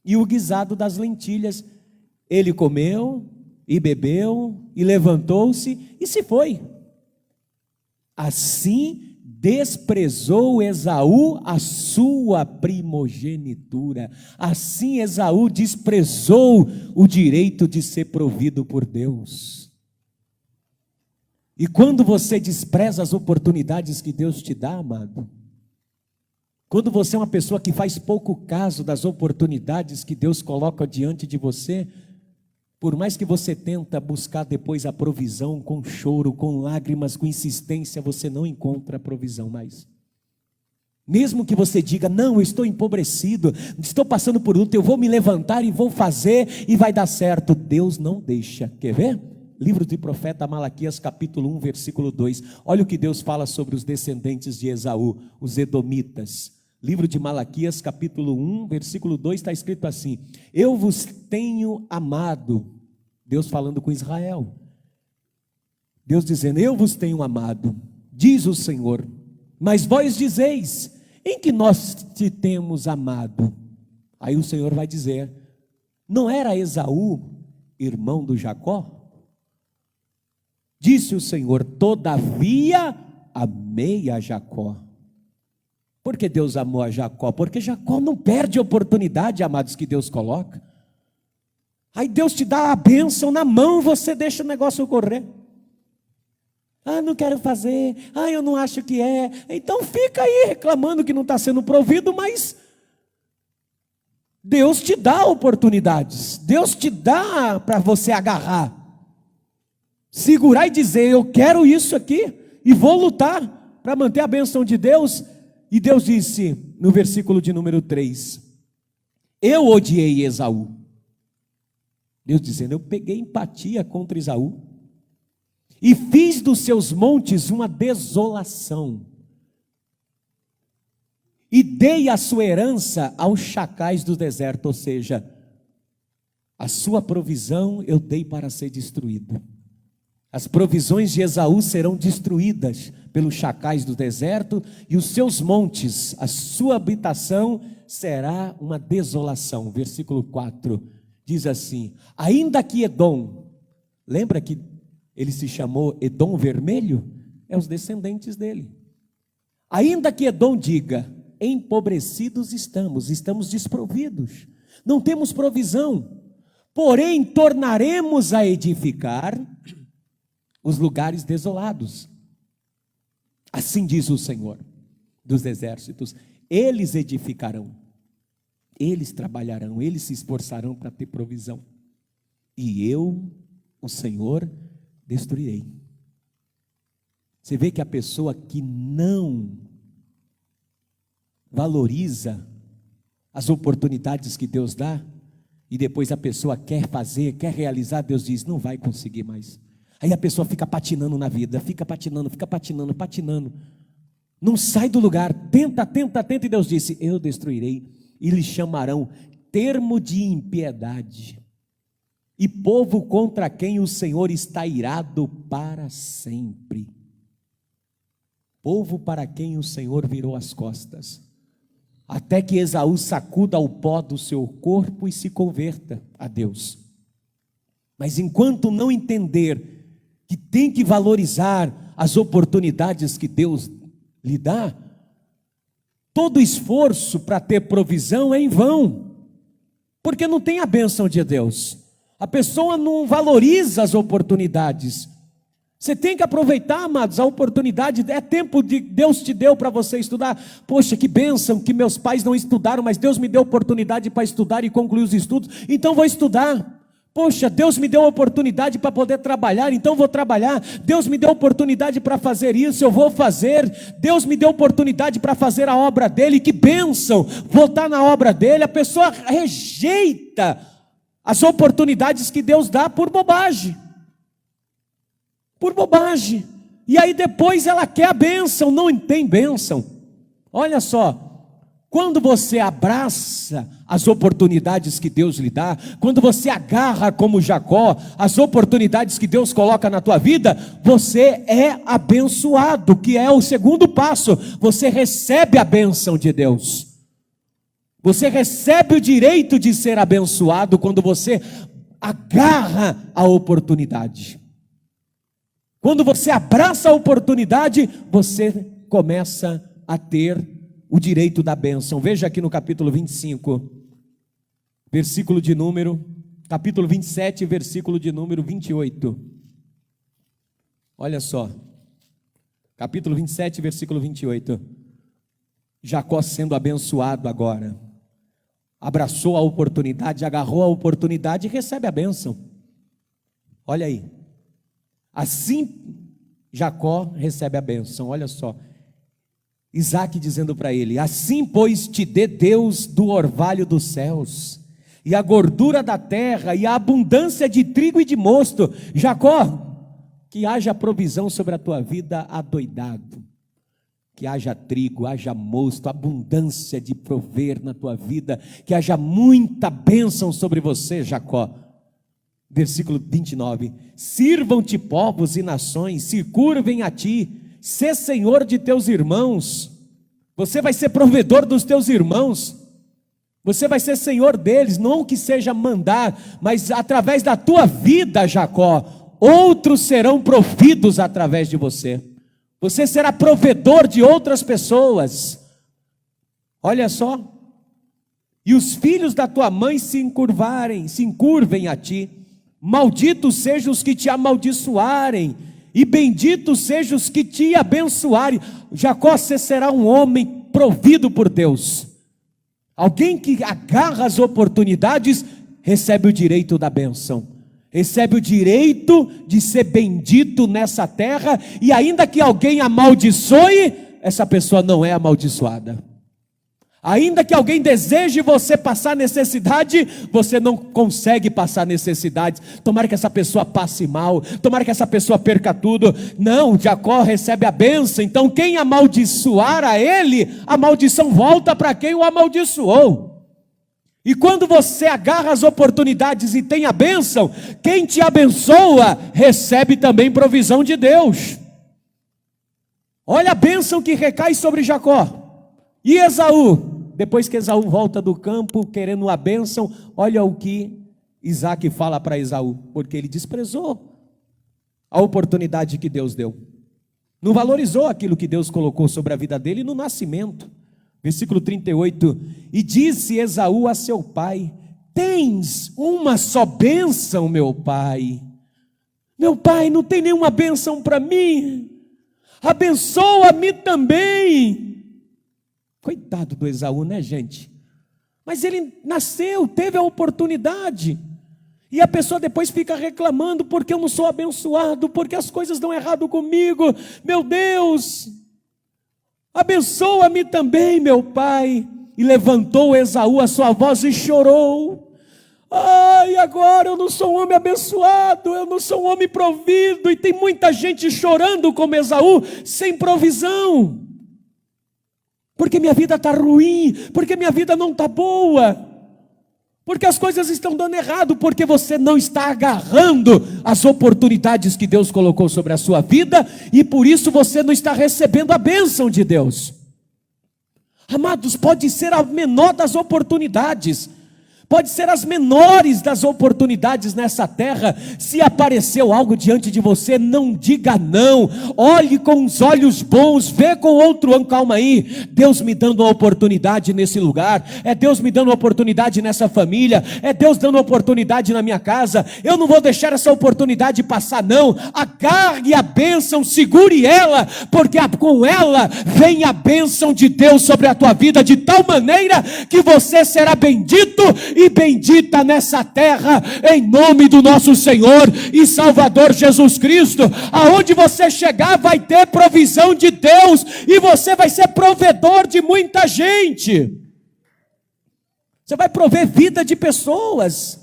e o guisado das lentilhas. Ele comeu, e bebeu, e levantou-se, e se foi. Assim desprezou Esaú a sua primogenitura. Assim Esaú desprezou o direito de ser provido por Deus. E quando você despreza as oportunidades que Deus te dá, amado, quando você é uma pessoa que faz pouco caso das oportunidades que Deus coloca diante de você, por mais que você tenta buscar depois a provisão com choro, com lágrimas, com insistência, você não encontra a provisão mais. Mesmo que você diga: não, eu estou empobrecido, estou passando por luta, eu vou me levantar e vou fazer e vai dar certo. Deus não deixa. Quer ver? Livro do profeta Malaquias, capítulo 1, versículo 2. Olha o que Deus fala sobre os descendentes de Esaú, os edomitas. Livro de Malaquias, capítulo 1, versículo 2, está escrito assim: eu vos tenho amado. Deus falando com Israel. Deus dizendo: eu vos tenho amado, diz o Senhor. Mas vós dizeis: em que nós te temos amado? Aí o Senhor vai dizer: não era Esaú irmão do Jacó? Disse o Senhor: todavia amei a Jacó. Por que Deus amou a Jacó? Porque Jacó não perde a oportunidade, amados, que Deus coloca. Aí Deus te dá a bênção na mão, você deixa o negócio correr. Ah, não quero fazer. Ah, eu não acho que é. Então fica aí reclamando que não está sendo provido, mas Deus te dá oportunidades. Deus te dá para você agarrar, segurar e dizer: eu quero isso aqui e vou lutar para manter a bênção de Deus. E Deus disse no versículo de número 3: eu odiei Esaú. Deus dizendo: eu peguei empatia contra Esaú e fiz dos seus montes uma desolação, e dei a sua herança aos chacais do deserto. Ou seja, a sua provisão eu dei para ser destruído. As provisões de Esaú serão destruídas pelos chacais do deserto, e os seus montes, a sua habitação será uma desolação. Versículo 4 diz assim: ainda que Edom, lembra que ele se chamou Edom vermelho? É os descendentes dele. Ainda que Edom diga: empobrecidos estamos desprovidos, não temos provisão, porém tornaremos a edificar os lugares desolados. Assim diz o Senhor dos exércitos: eles edificarão, eles trabalharão, eles se esforçarão para ter provisão, e eu, o Senhor, destruirei. Você vê que a pessoa que não valoriza as oportunidades que Deus dá, e depois a pessoa quer fazer, quer realizar, Deus diz: não vai conseguir mais. Aí a pessoa fica patinando na vida, fica patinando, não sai do lugar, tenta, e Deus disse: eu destruirei, e lhes chamarão termo de impiedade, e povo contra quem o Senhor está irado para sempre. Povo para quem o Senhor virou as costas, até que Esaú sacuda o pó do seu corpo e se converta a Deus. Mas enquanto não entender que tem que valorizar as oportunidades que Deus lhe dá, todo esforço para ter provisão é em vão, porque não tem a bênção de Deus. A pessoa não valoriza as oportunidades. Você tem que aproveitar, amados, a oportunidade. É tempo de Deus te deu para você estudar. Poxa, que bênção que meus pais não estudaram, mas Deus me deu oportunidade para estudar e concluir os estudos, então vou estudar. Poxa, Deus me deu a oportunidade para poder trabalhar, então vou trabalhar. Deus me deu a oportunidade para fazer isso, eu vou fazer. Deus me deu a oportunidade para fazer a obra dele, que bênção, vou estar na obra dele. A pessoa rejeita as oportunidades que Deus dá por bobagem. Por bobagem. E aí depois ela quer a bênção, não tem bênção. Olha só. Quando você abraça as oportunidades que Deus lhe dá, quando você agarra como Jacó as oportunidades que Deus coloca na tua vida, você é abençoado, que é o segundo passo. Você recebe a bênção de Deus. Você recebe o direito de ser abençoado quando você agarra a oportunidade. Quando você abraça a oportunidade, você começa a ter o direito da bênção. Veja aqui no capítulo 25, versículo de número, capítulo 27, versículo de número 28. Olha só, capítulo 27, versículo 28. Jacó sendo abençoado agora, abraçou a oportunidade, agarrou a oportunidade e recebe a bênção. Olha aí, assim Jacó recebe a bênção. Olha só, Isaac dizendo para ele: assim pois te dê Deus do orvalho dos céus, e a gordura da terra, e a abundância de trigo e de mosto. Jacó, que haja provisão sobre a tua vida adoidado, que haja trigo, haja mosto, abundância de prover na tua vida, que haja muita bênção sobre você, Jacó. Versículo 29, sirvam-te povos e nações, se curvem a ti, ser senhor de teus irmãos. Você vai ser provedor dos teus irmãos, você vai ser senhor deles, não que seja mandar, mas através da tua vida, Jacó, outros serão providos através de você. Você será provedor de outras pessoas. Olha só, e os filhos da tua mãe se encurvem a ti, malditos sejam os que te amaldiçoarem, e benditos sejam os que te abençoarem. Jacó, você será um homem provido por Deus. Alguém que agarra as oportunidades, recebe o direito da bênção. Recebe o direito de ser bendito nessa terra. E ainda que alguém amaldiçoe, essa pessoa não é amaldiçoada. Ainda que alguém deseje você passar necessidade, você não consegue passar necessidade. Tomara que essa pessoa passe mal, tomara que essa pessoa perca tudo. Não, Jacó recebe a bênção. Então quem amaldiçoar a ele, a maldição volta para quem o amaldiçoou. E quando você agarra as oportunidades e tem a bênção, quem te abençoa recebe também provisão de Deus. Olha a bênção que recai sobre Jacó. E Esaú, depois que Esaú volta do campo querendo a bênção, olha o que Isaac fala para Esaú, porque ele desprezou a oportunidade que Deus deu, não valorizou aquilo que Deus colocou sobre a vida dele no nascimento. Versículo 38, e disse Esaú a seu pai: tens uma só bênção, meu pai? Meu pai, não tem nenhuma bênção para mim, abençoa-me também. Coitado do Esaú, né, gente? Mas ele nasceu, teve a oportunidade, e a pessoa depois fica reclamando porque eu não sou abençoado, porque as coisas dão errado comigo. Meu Deus, abençoa-me também, meu pai. E levantou Esaú a sua voz e chorou. Ai, agora eu não sou um homem abençoado, eu não sou um homem provido. E tem muita gente chorando como Esaú, sem provisão, porque minha vida está ruim, porque minha vida não está boa, porque as coisas estão dando errado, porque você não está agarrando as oportunidades que Deus colocou sobre a sua vida, e por isso você não está recebendo a bênção de Deus. Amados, pode ser a menor das oportunidades, pode ser as menores das oportunidades nessa terra. Se apareceu algo diante de você, não diga não, olhe com os olhos bons, vê com outro ângulo. Calma aí, Deus me dando uma oportunidade nesse lugar, é Deus me dando uma oportunidade nessa família, é Deus dando uma oportunidade na minha casa, eu não vou deixar essa oportunidade passar não. Agarre a bênção, segure ela, porque com ela vem a bênção de Deus sobre a tua vida, de tal maneira que você será bendito e bendita nessa terra, em nome do nosso Senhor e Salvador Jesus Cristo. Aonde você chegar vai ter provisão de Deus, e você vai ser provedor de muita gente. Você vai prover vida de pessoas.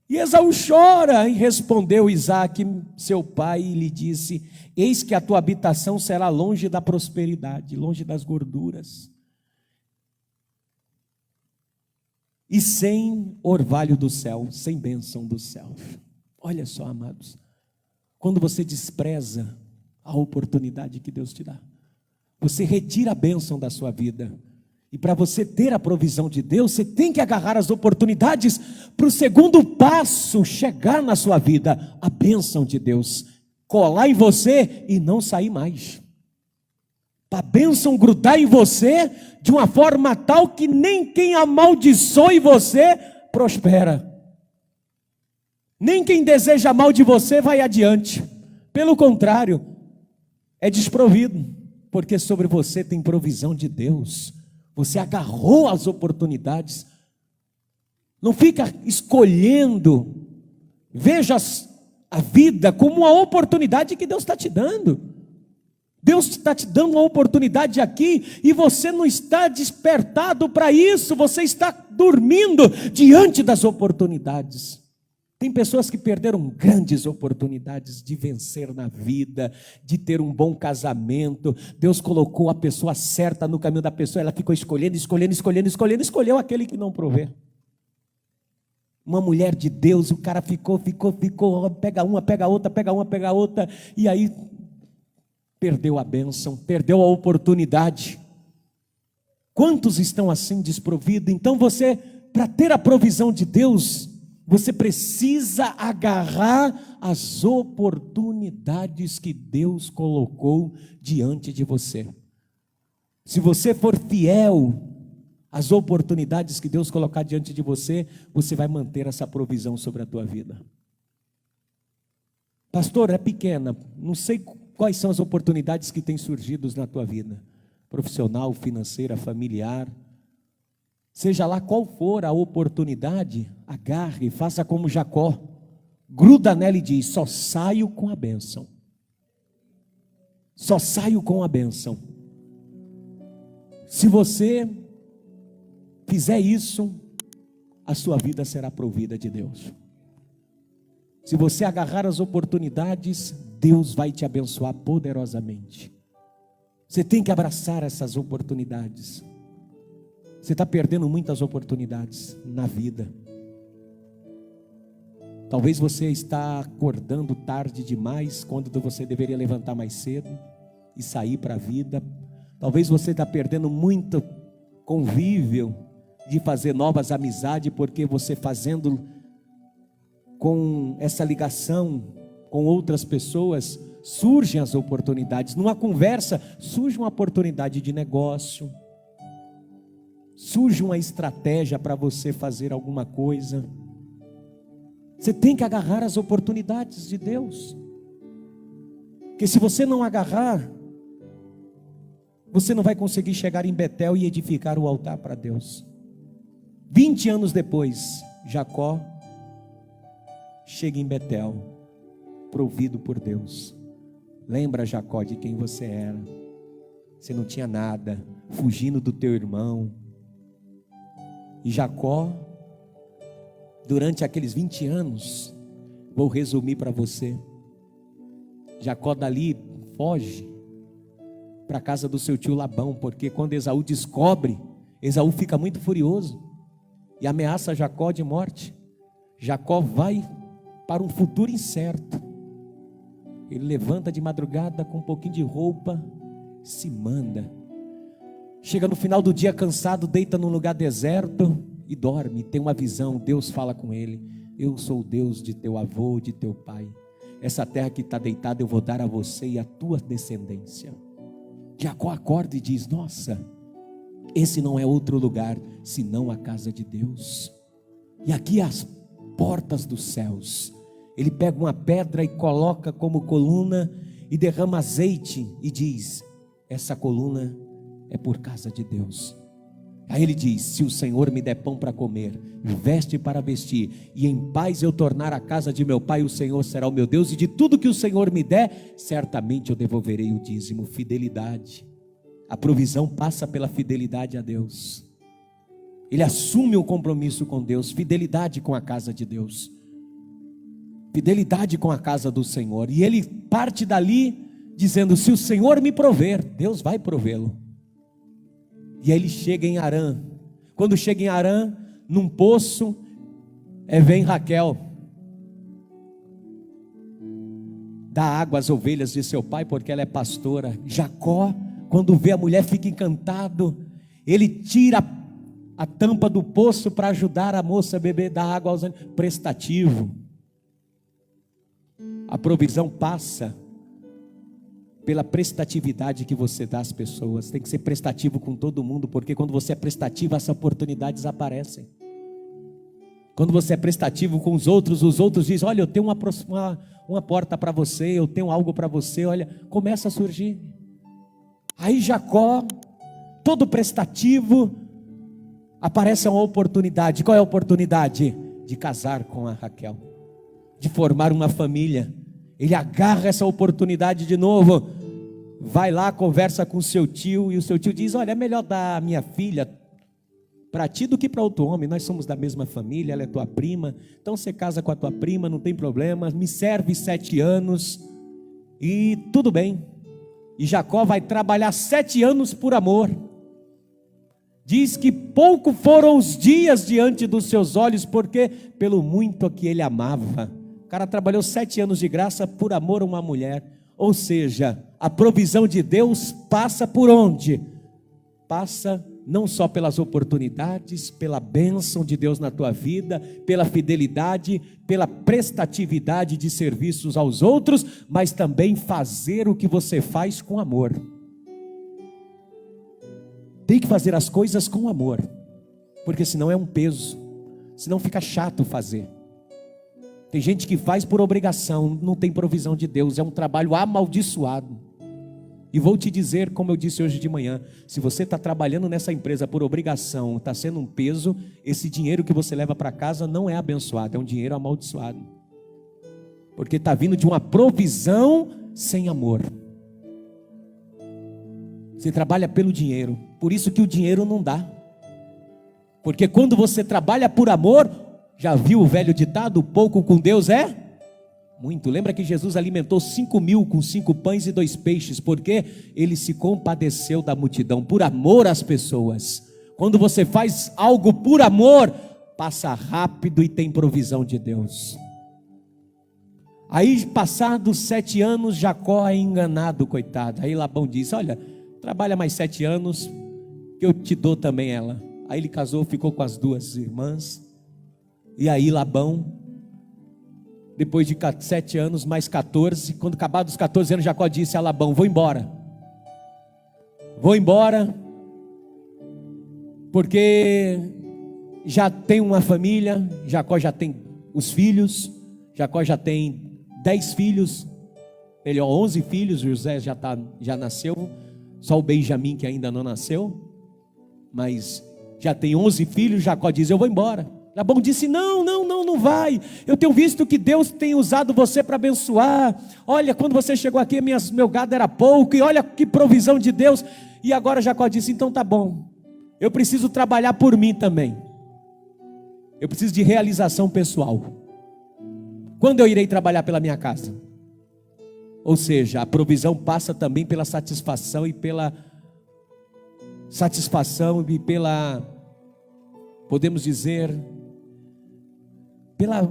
E Esaú chora, e respondeu Isaque, seu pai, e lhe disse: eis que a tua habitação será longe da prosperidade, longe das gorduras, e sem orvalho do céu, sem bênção do céu. Olha só, amados, quando você despreza a oportunidade que Deus te dá, você retira a bênção da sua vida. E para você ter a provisão de Deus, você tem que agarrar as oportunidades para o segundo passo chegar na sua vida, a bênção de Deus colar em você e não sair mais. Para a bênção grudar em você de uma forma tal que nem quem amaldiçoe você prospera. Nem quem deseja mal de você vai adiante. Pelo contrário, é desprovido, porque sobre você tem provisão de Deus. Você agarrou as oportunidades. Não fica escolhendo. Veja a vida como uma oportunidade que Deus está te dando. Deus está te dando uma oportunidade aqui e você não está despertado para isso. Você está dormindo diante das oportunidades. Tem pessoas que perderam grandes oportunidades de vencer na vida, de ter um bom casamento. Deus colocou a pessoa certa no caminho da pessoa, ela ficou escolheu aquele que não provê. Uma mulher de Deus, o cara ficou, pega uma, pega outra, e aí perdeu a bênção, perdeu a oportunidade. Quantos estão assim desprovidos? Então você, para ter a provisão de Deus, você precisa agarrar as oportunidades que Deus colocou diante de você. Se você for fiel às oportunidades que Deus colocar diante de você, você vai manter essa provisão sobre a tua vida. Pastor, é pequena, não sei quais são as oportunidades que têm surgido na tua vida, profissional, financeira, familiar. Seja lá qual for a oportunidade, agarre, faça como Jacó, gruda nela e diz: só saio com a bênção. Só saio com a bênção. Se você fizer isso, a sua vida será provida de Deus. Se você agarrar as oportunidades, Deus vai te abençoar poderosamente. Você tem que abraçar essas oportunidades. Você está perdendo muitas oportunidades na vida. Talvez você está acordando tarde demais, quando você deveria levantar mais cedo e sair para a vida. Talvez você está perdendo muito convívio de fazer novas amizades, porque você fazendo com essa ligação com outras pessoas, surgem as oportunidades. Numa conversa, surge uma oportunidade de negócio, surge uma estratégia para você fazer alguma coisa. Você tem que agarrar as oportunidades de Deus, porque se você não agarrar, você não vai conseguir chegar em Betel e edificar o altar para Deus. 20 anos depois, Jacó chega em Betel, provido por Deus. Lembra, Jacó, de quem você era. Você não tinha nada, fugindo do teu irmão. E Jacó, durante aqueles 20 anos, vou resumir para você, Jacó dali foge para a casa do seu tio Labão, porque quando Esaú descobre, Esaú fica muito furioso e ameaça Jacó de morte. Jacó vai para um futuro incerto. Ele levanta de madrugada com um pouquinho de roupa, se manda. Chega no final do dia cansado, deita num lugar deserto e dorme. Tem uma visão, Deus fala com ele: eu sou o Deus de teu avô, de teu pai. Essa terra que está deitada eu vou dar a você e a tua descendência. Jacó acorda e diz: nossa, esse não é outro lugar senão a casa de Deus. E aqui as portas dos céus. Ele pega uma pedra e coloca como coluna e derrama azeite e diz: essa coluna é por casa de Deus. Aí ele diz: se o Senhor me der pão para comer, veste para vestir, e em paz eu tornar a casa de meu pai, o Senhor será o meu Deus, e de tudo que o Senhor me der, certamente eu devolverei o dízimo. Fidelidade. A provisão passa pela fidelidade a Deus. Ele assume um compromisso com Deus, fidelidade com a casa de Deus, fidelidade com a casa do Senhor. E ele parte dali dizendo: se o Senhor me prover, Deus vai provê-lo. E aí ele chega em Harã. Quando chega em Harã, num poço, vem Raquel, dá água às ovelhas de seu pai, porque ela é pastora. Jacó, quando vê a mulher, fica encantado. Ele tira a tampa do poço para ajudar a moça a beber da água aos animais. Prestativo. A provisão passa pela prestatividade que você dá às pessoas. Tem que ser prestativo com todo mundo, porque quando você é prestativo, essas oportunidades aparecem. Quando você é prestativo com os outros dizem: olha, eu tenho uma porta para você, eu tenho algo para você, olha, começa a surgir. Aí Jacó, todo prestativo, aparece uma oportunidade. Qual é a oportunidade? De casar com a Raquel, de formar uma família. Ele agarra essa oportunidade de novo, vai lá, conversa com o seu tio, e o seu tio diz: olha, é melhor dar a minha filha para ti do que para outro homem, nós somos da mesma família, ela é tua prima, então você casa com a tua prima, não tem problema, me serve 7 anos, e tudo bem. E Jacó vai trabalhar 7 anos por amor. Diz que pouco foram os dias diante dos seus olhos, porque pelo muito que ele amava. O cara trabalhou 7 anos de graça por amor a uma mulher. Ou seja, a provisão de Deus passa por onde? Passa não só pelas oportunidades, pela bênção de Deus na tua vida, pela fidelidade, pela prestatividade de serviços aos outros, mas também fazer o que você faz com amor. Tem que fazer as coisas com amor, porque senão é um peso, senão fica chato fazer. Tem gente que faz por obrigação, não tem provisão de Deus, é um trabalho amaldiçoado. E vou te dizer, como eu disse hoje de manhã, se você está trabalhando nessa empresa por obrigação, está sendo um peso, esse dinheiro que você leva para casa não é abençoado, é um dinheiro amaldiçoado, porque está vindo de uma provisão sem amor. Você trabalha pelo dinheiro, por isso que o dinheiro não dá, porque quando você trabalha por amor, já viu o velho ditado, pouco com Deus é muito. Lembra que Jesus alimentou 5.000 com 5 pães e 2 peixes, porque ele se compadeceu da multidão, por amor às pessoas. Quando você faz algo por amor, passa rápido e tem provisão de Deus. Aí passados 7 anos, Jacó é enganado, coitado. Aí Labão diz: olha, trabalha mais 7 anos, que eu te dou também ela. Aí ele casou, ficou com as 2 irmãs. E aí Labão, depois de 7 anos, mais 14, quando acabaram os 14 anos, Jacó disse a Labão: vou embora, porque já tem uma família. Jacó já tem os filhos, Jacó já tem 10 filhos, melhor 11 filhos, José já nasceu, só o Benjamim que ainda não nasceu, mas já tem 11 filhos. Jacó diz: eu vou embora. Labão disse: não vai, eu tenho visto que Deus tem usado você para abençoar, olha, quando você chegou aqui, meu gado era pouco, e olha que provisão de Deus. E agora Jacó disse: então tá bom, eu preciso trabalhar por mim também, eu preciso de realização pessoal. Quando eu irei trabalhar pela minha casa? Ou seja, a provisão passa também pela satisfação e pela podemos dizer, pela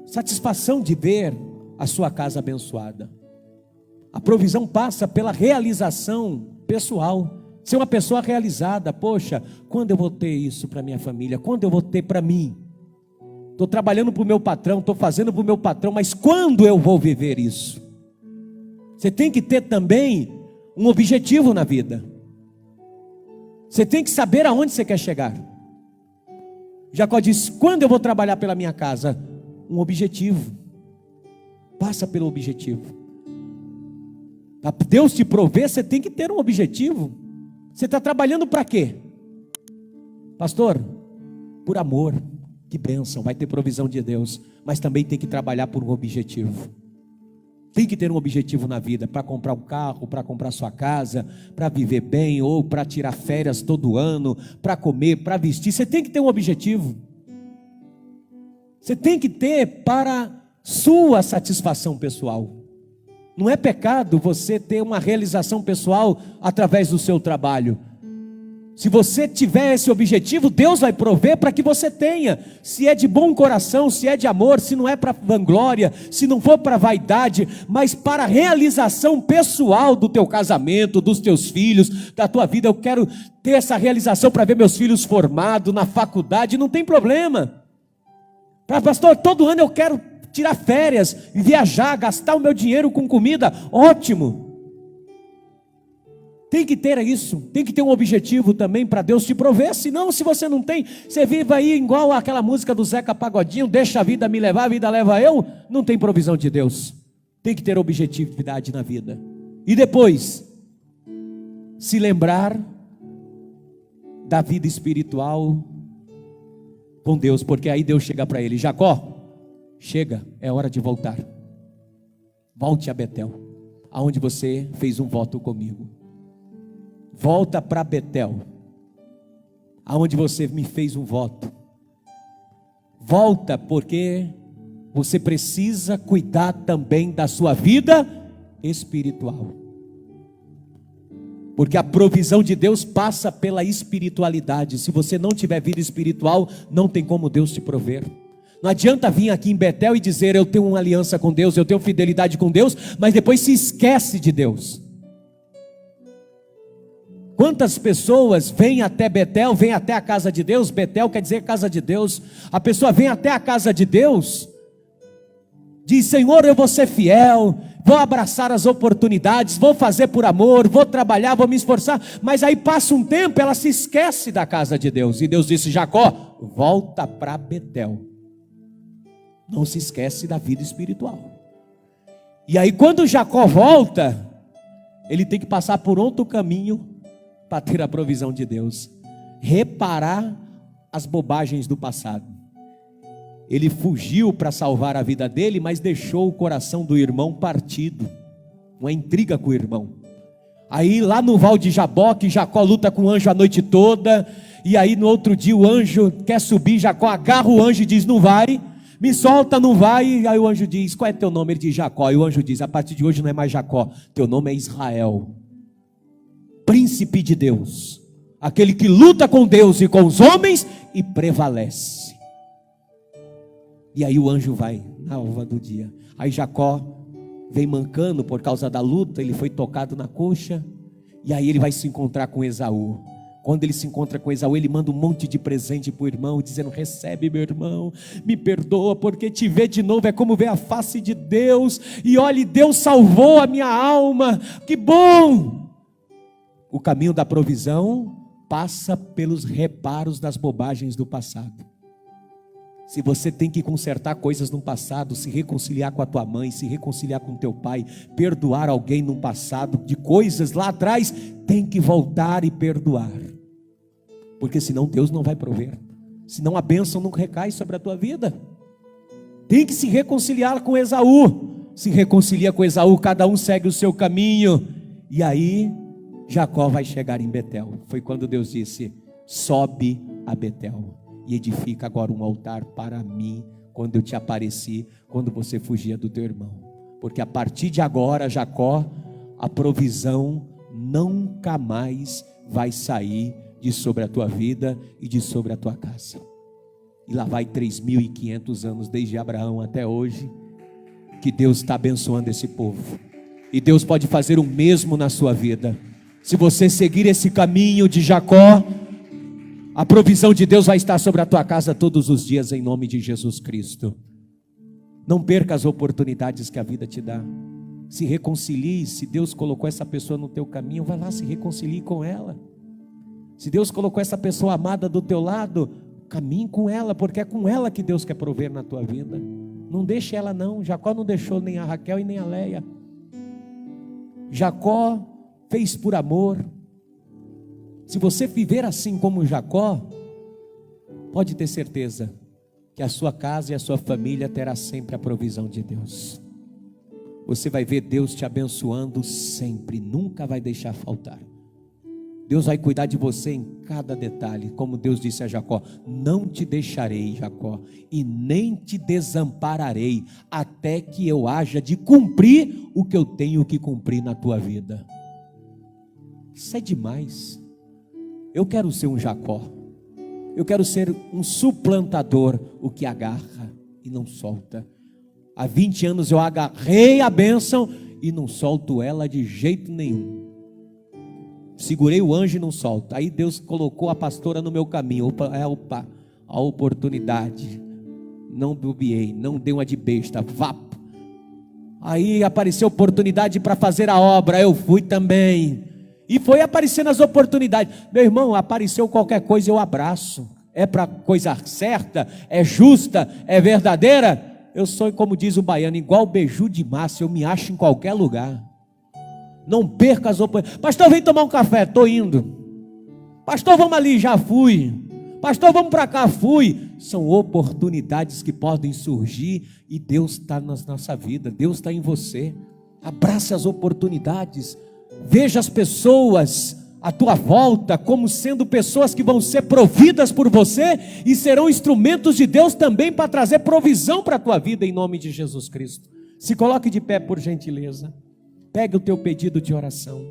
satisfação de ver a sua casa abençoada. A provisão passa pela realização pessoal, ser uma pessoa realizada. Poxa, quando eu vou ter isso para minha família? Quando eu vou ter para mim? Estou trabalhando para o meu patrão, estou fazendo para o meu patrão, mas quando eu vou viver isso? Você tem que ter também um objetivo na vida. Você tem que saber aonde você quer chegar. Jacó diz: quando eu vou trabalhar pela minha casa? Um objetivo. Passa pelo objetivo. Para Deus te prover, você tem que ter um objetivo. Você está trabalhando para quê? Pastor, por amor, que bênção, vai ter provisão de Deus, mas também tem que trabalhar por um objetivo. Tem que ter um objetivo na vida, para comprar um carro, para comprar sua casa, para viver bem, ou para tirar férias todo ano, para comer, para vestir. Você tem que ter um objetivo. Você tem que ter para sua satisfação pessoal. Não é pecado você ter uma realização pessoal através do seu trabalho. Se você tiver esse objetivo, Deus vai prover para que você tenha. Se é de bom coração, se é de amor, se não é para vanglória, se não for para vaidade, mas para a realização pessoal do teu casamento, dos teus filhos, da tua vida. Eu quero ter essa realização para ver meus filhos formados na faculdade, não tem problema. Pastor, todo ano eu quero tirar férias, viajar, gastar o meu dinheiro com comida, ótimo. Tem que ter isso, tem que ter um objetivo também para Deus te prover. Senão, se você não tem, você vive aí igual aquela música do Zeca Pagodinho, deixa a vida me levar, a vida leva eu. Não tem provisão de Deus. Tem que ter objetividade na vida. E depois, se lembrar da vida espiritual com Deus, porque aí Deus chega para ele: Jacó, chega, é hora de voltar. Volte a Betel, aonde você fez um voto comigo. Volta para Betel, aonde você me fez um voto. Volta, porque você precisa cuidar também da sua vida espiritual. Porque a provisão de Deus passa pela espiritualidade. Se você não tiver vida espiritual, não tem como Deus te prover. Não adianta vir aqui em Betel e dizer: eu tenho uma aliança com Deus, eu tenho fidelidade com Deus, mas depois se esquece de Deus. Quantas pessoas vêm até Betel, vêm até a casa de Deus? Betel quer dizer casa de Deus. A pessoa vem até a casa de Deus, diz: Senhor, eu vou ser fiel, vou abraçar as oportunidades, vou fazer por amor, vou trabalhar, vou me esforçar. Mas aí passa um tempo, ela se esquece da casa de Deus. E Deus disse: Jacó, volta para Betel. Não se esquece da vida espiritual. E aí quando Jacó volta, ele tem que passar por outro caminho para ter a provisão de Deus. Reparar as bobagens do passado. Ele fugiu para salvar a vida dele, mas deixou o coração do irmão partido. Uma intriga com o irmão. Aí lá no Val de Jaboque, Jacó luta com o anjo a noite toda. E aí no outro dia o anjo quer subir, Jacó agarra o anjo e diz: não vai, me solta, não vai. E aí o anjo diz: qual é teu nome? Ele diz: Jacó. E o anjo diz: a partir de hoje não é mais Jacó, teu nome é Israel. Príncipe de Deus, aquele que luta com Deus e com os homens e prevalece. E aí o anjo vai na alva do dia. Aí Jacó vem mancando por causa da luta, ele foi tocado na coxa, e aí ele vai se encontrar com Esaú. Quando ele se encontra com Esaú, ele manda um monte de presente para o irmão, dizendo: recebe, meu irmão, me perdoa, porque te ver de novo é como ver a face de Deus. E olhe, Deus salvou a minha alma, que bom! O caminho da provisão passa pelos reparos das bobagens do passado. Se você tem que consertar coisas no passado, se reconciliar com a tua mãe, se reconciliar com teu pai, perdoar alguém no passado, de coisas lá atrás, tem que voltar e perdoar. Porque senão Deus não vai prover. Senão a bênção não recai sobre a tua vida. Tem que se reconciliar com Esaú. Se reconcilia com Esaú, cada um segue o seu caminho. E aí Jacó vai chegar em Betel. Foi quando Deus disse: sobe a Betel e edifica agora um altar para mim, quando eu te apareci, quando você fugia do teu irmão. Porque a partir de agora, Jacó, a provisão nunca mais vai sair de sobre a tua vida e de sobre a tua casa. E lá vai 3.500 anos, desde Abraão até hoje, que Deus está abençoando esse povo. E Deus pode fazer o mesmo na sua vida. Se você seguir esse caminho de Jacó, a provisão de Deus vai estar sobre a tua casa todos os dias, em nome de Jesus Cristo. Não perca as oportunidades que a vida te dá. Se reconcilie. Se Deus colocou essa pessoa no teu caminho, vai lá, se reconcilie com ela. Se Deus colocou essa pessoa amada do teu lado, caminhe com ela, porque é com ela que Deus quer prover na tua vida. Não deixe ela não. Jacó não deixou nem a Raquel e nem a Leia. Jacó fez por amor. Se você viver assim como Jacó, pode ter certeza que a sua casa e a sua família terá sempre a provisão de Deus. Você vai ver Deus te abençoando sempre, nunca vai deixar faltar. Deus vai cuidar de você em cada detalhe, como Deus disse a Jacó: não te deixarei, Jacó, e nem te desampararei, até que eu haja de cumprir o que eu tenho que cumprir na tua vida. Isso é demais. Eu quero ser um Jacó, eu quero ser um suplantador, o que agarra e não solta. Há 20 anos eu agarrei a bênção e não solto ela de jeito nenhum. Segurei o anjo e não solto. Aí Deus colocou a pastora no meu caminho. Opa, a oportunidade. Não bobiei, não dei uma de besta, vapo. Aí apareceu oportunidade para fazer a obra, eu fui também. E foi aparecendo as oportunidades. Meu irmão, apareceu qualquer coisa, eu abraço. É para coisa certa, é justa, é verdadeira. Eu sou, como diz o baiano, igual beiju de massa, eu me acho em qualquer lugar. Não perca as oportunidades. Pastor, vem tomar um café, estou indo. Pastor, vamos ali, já fui. Pastor, vamos para cá, fui. São oportunidades que podem surgir e Deus está na nossa vida, Deus está em você. Abrace as oportunidades. Veja as pessoas à tua volta como sendo pessoas que vão ser providas por você e serão instrumentos de Deus também para trazer provisão para a tua vida, em nome de Jesus Cristo. Se coloque de pé, por gentileza. Pega o teu pedido de oração.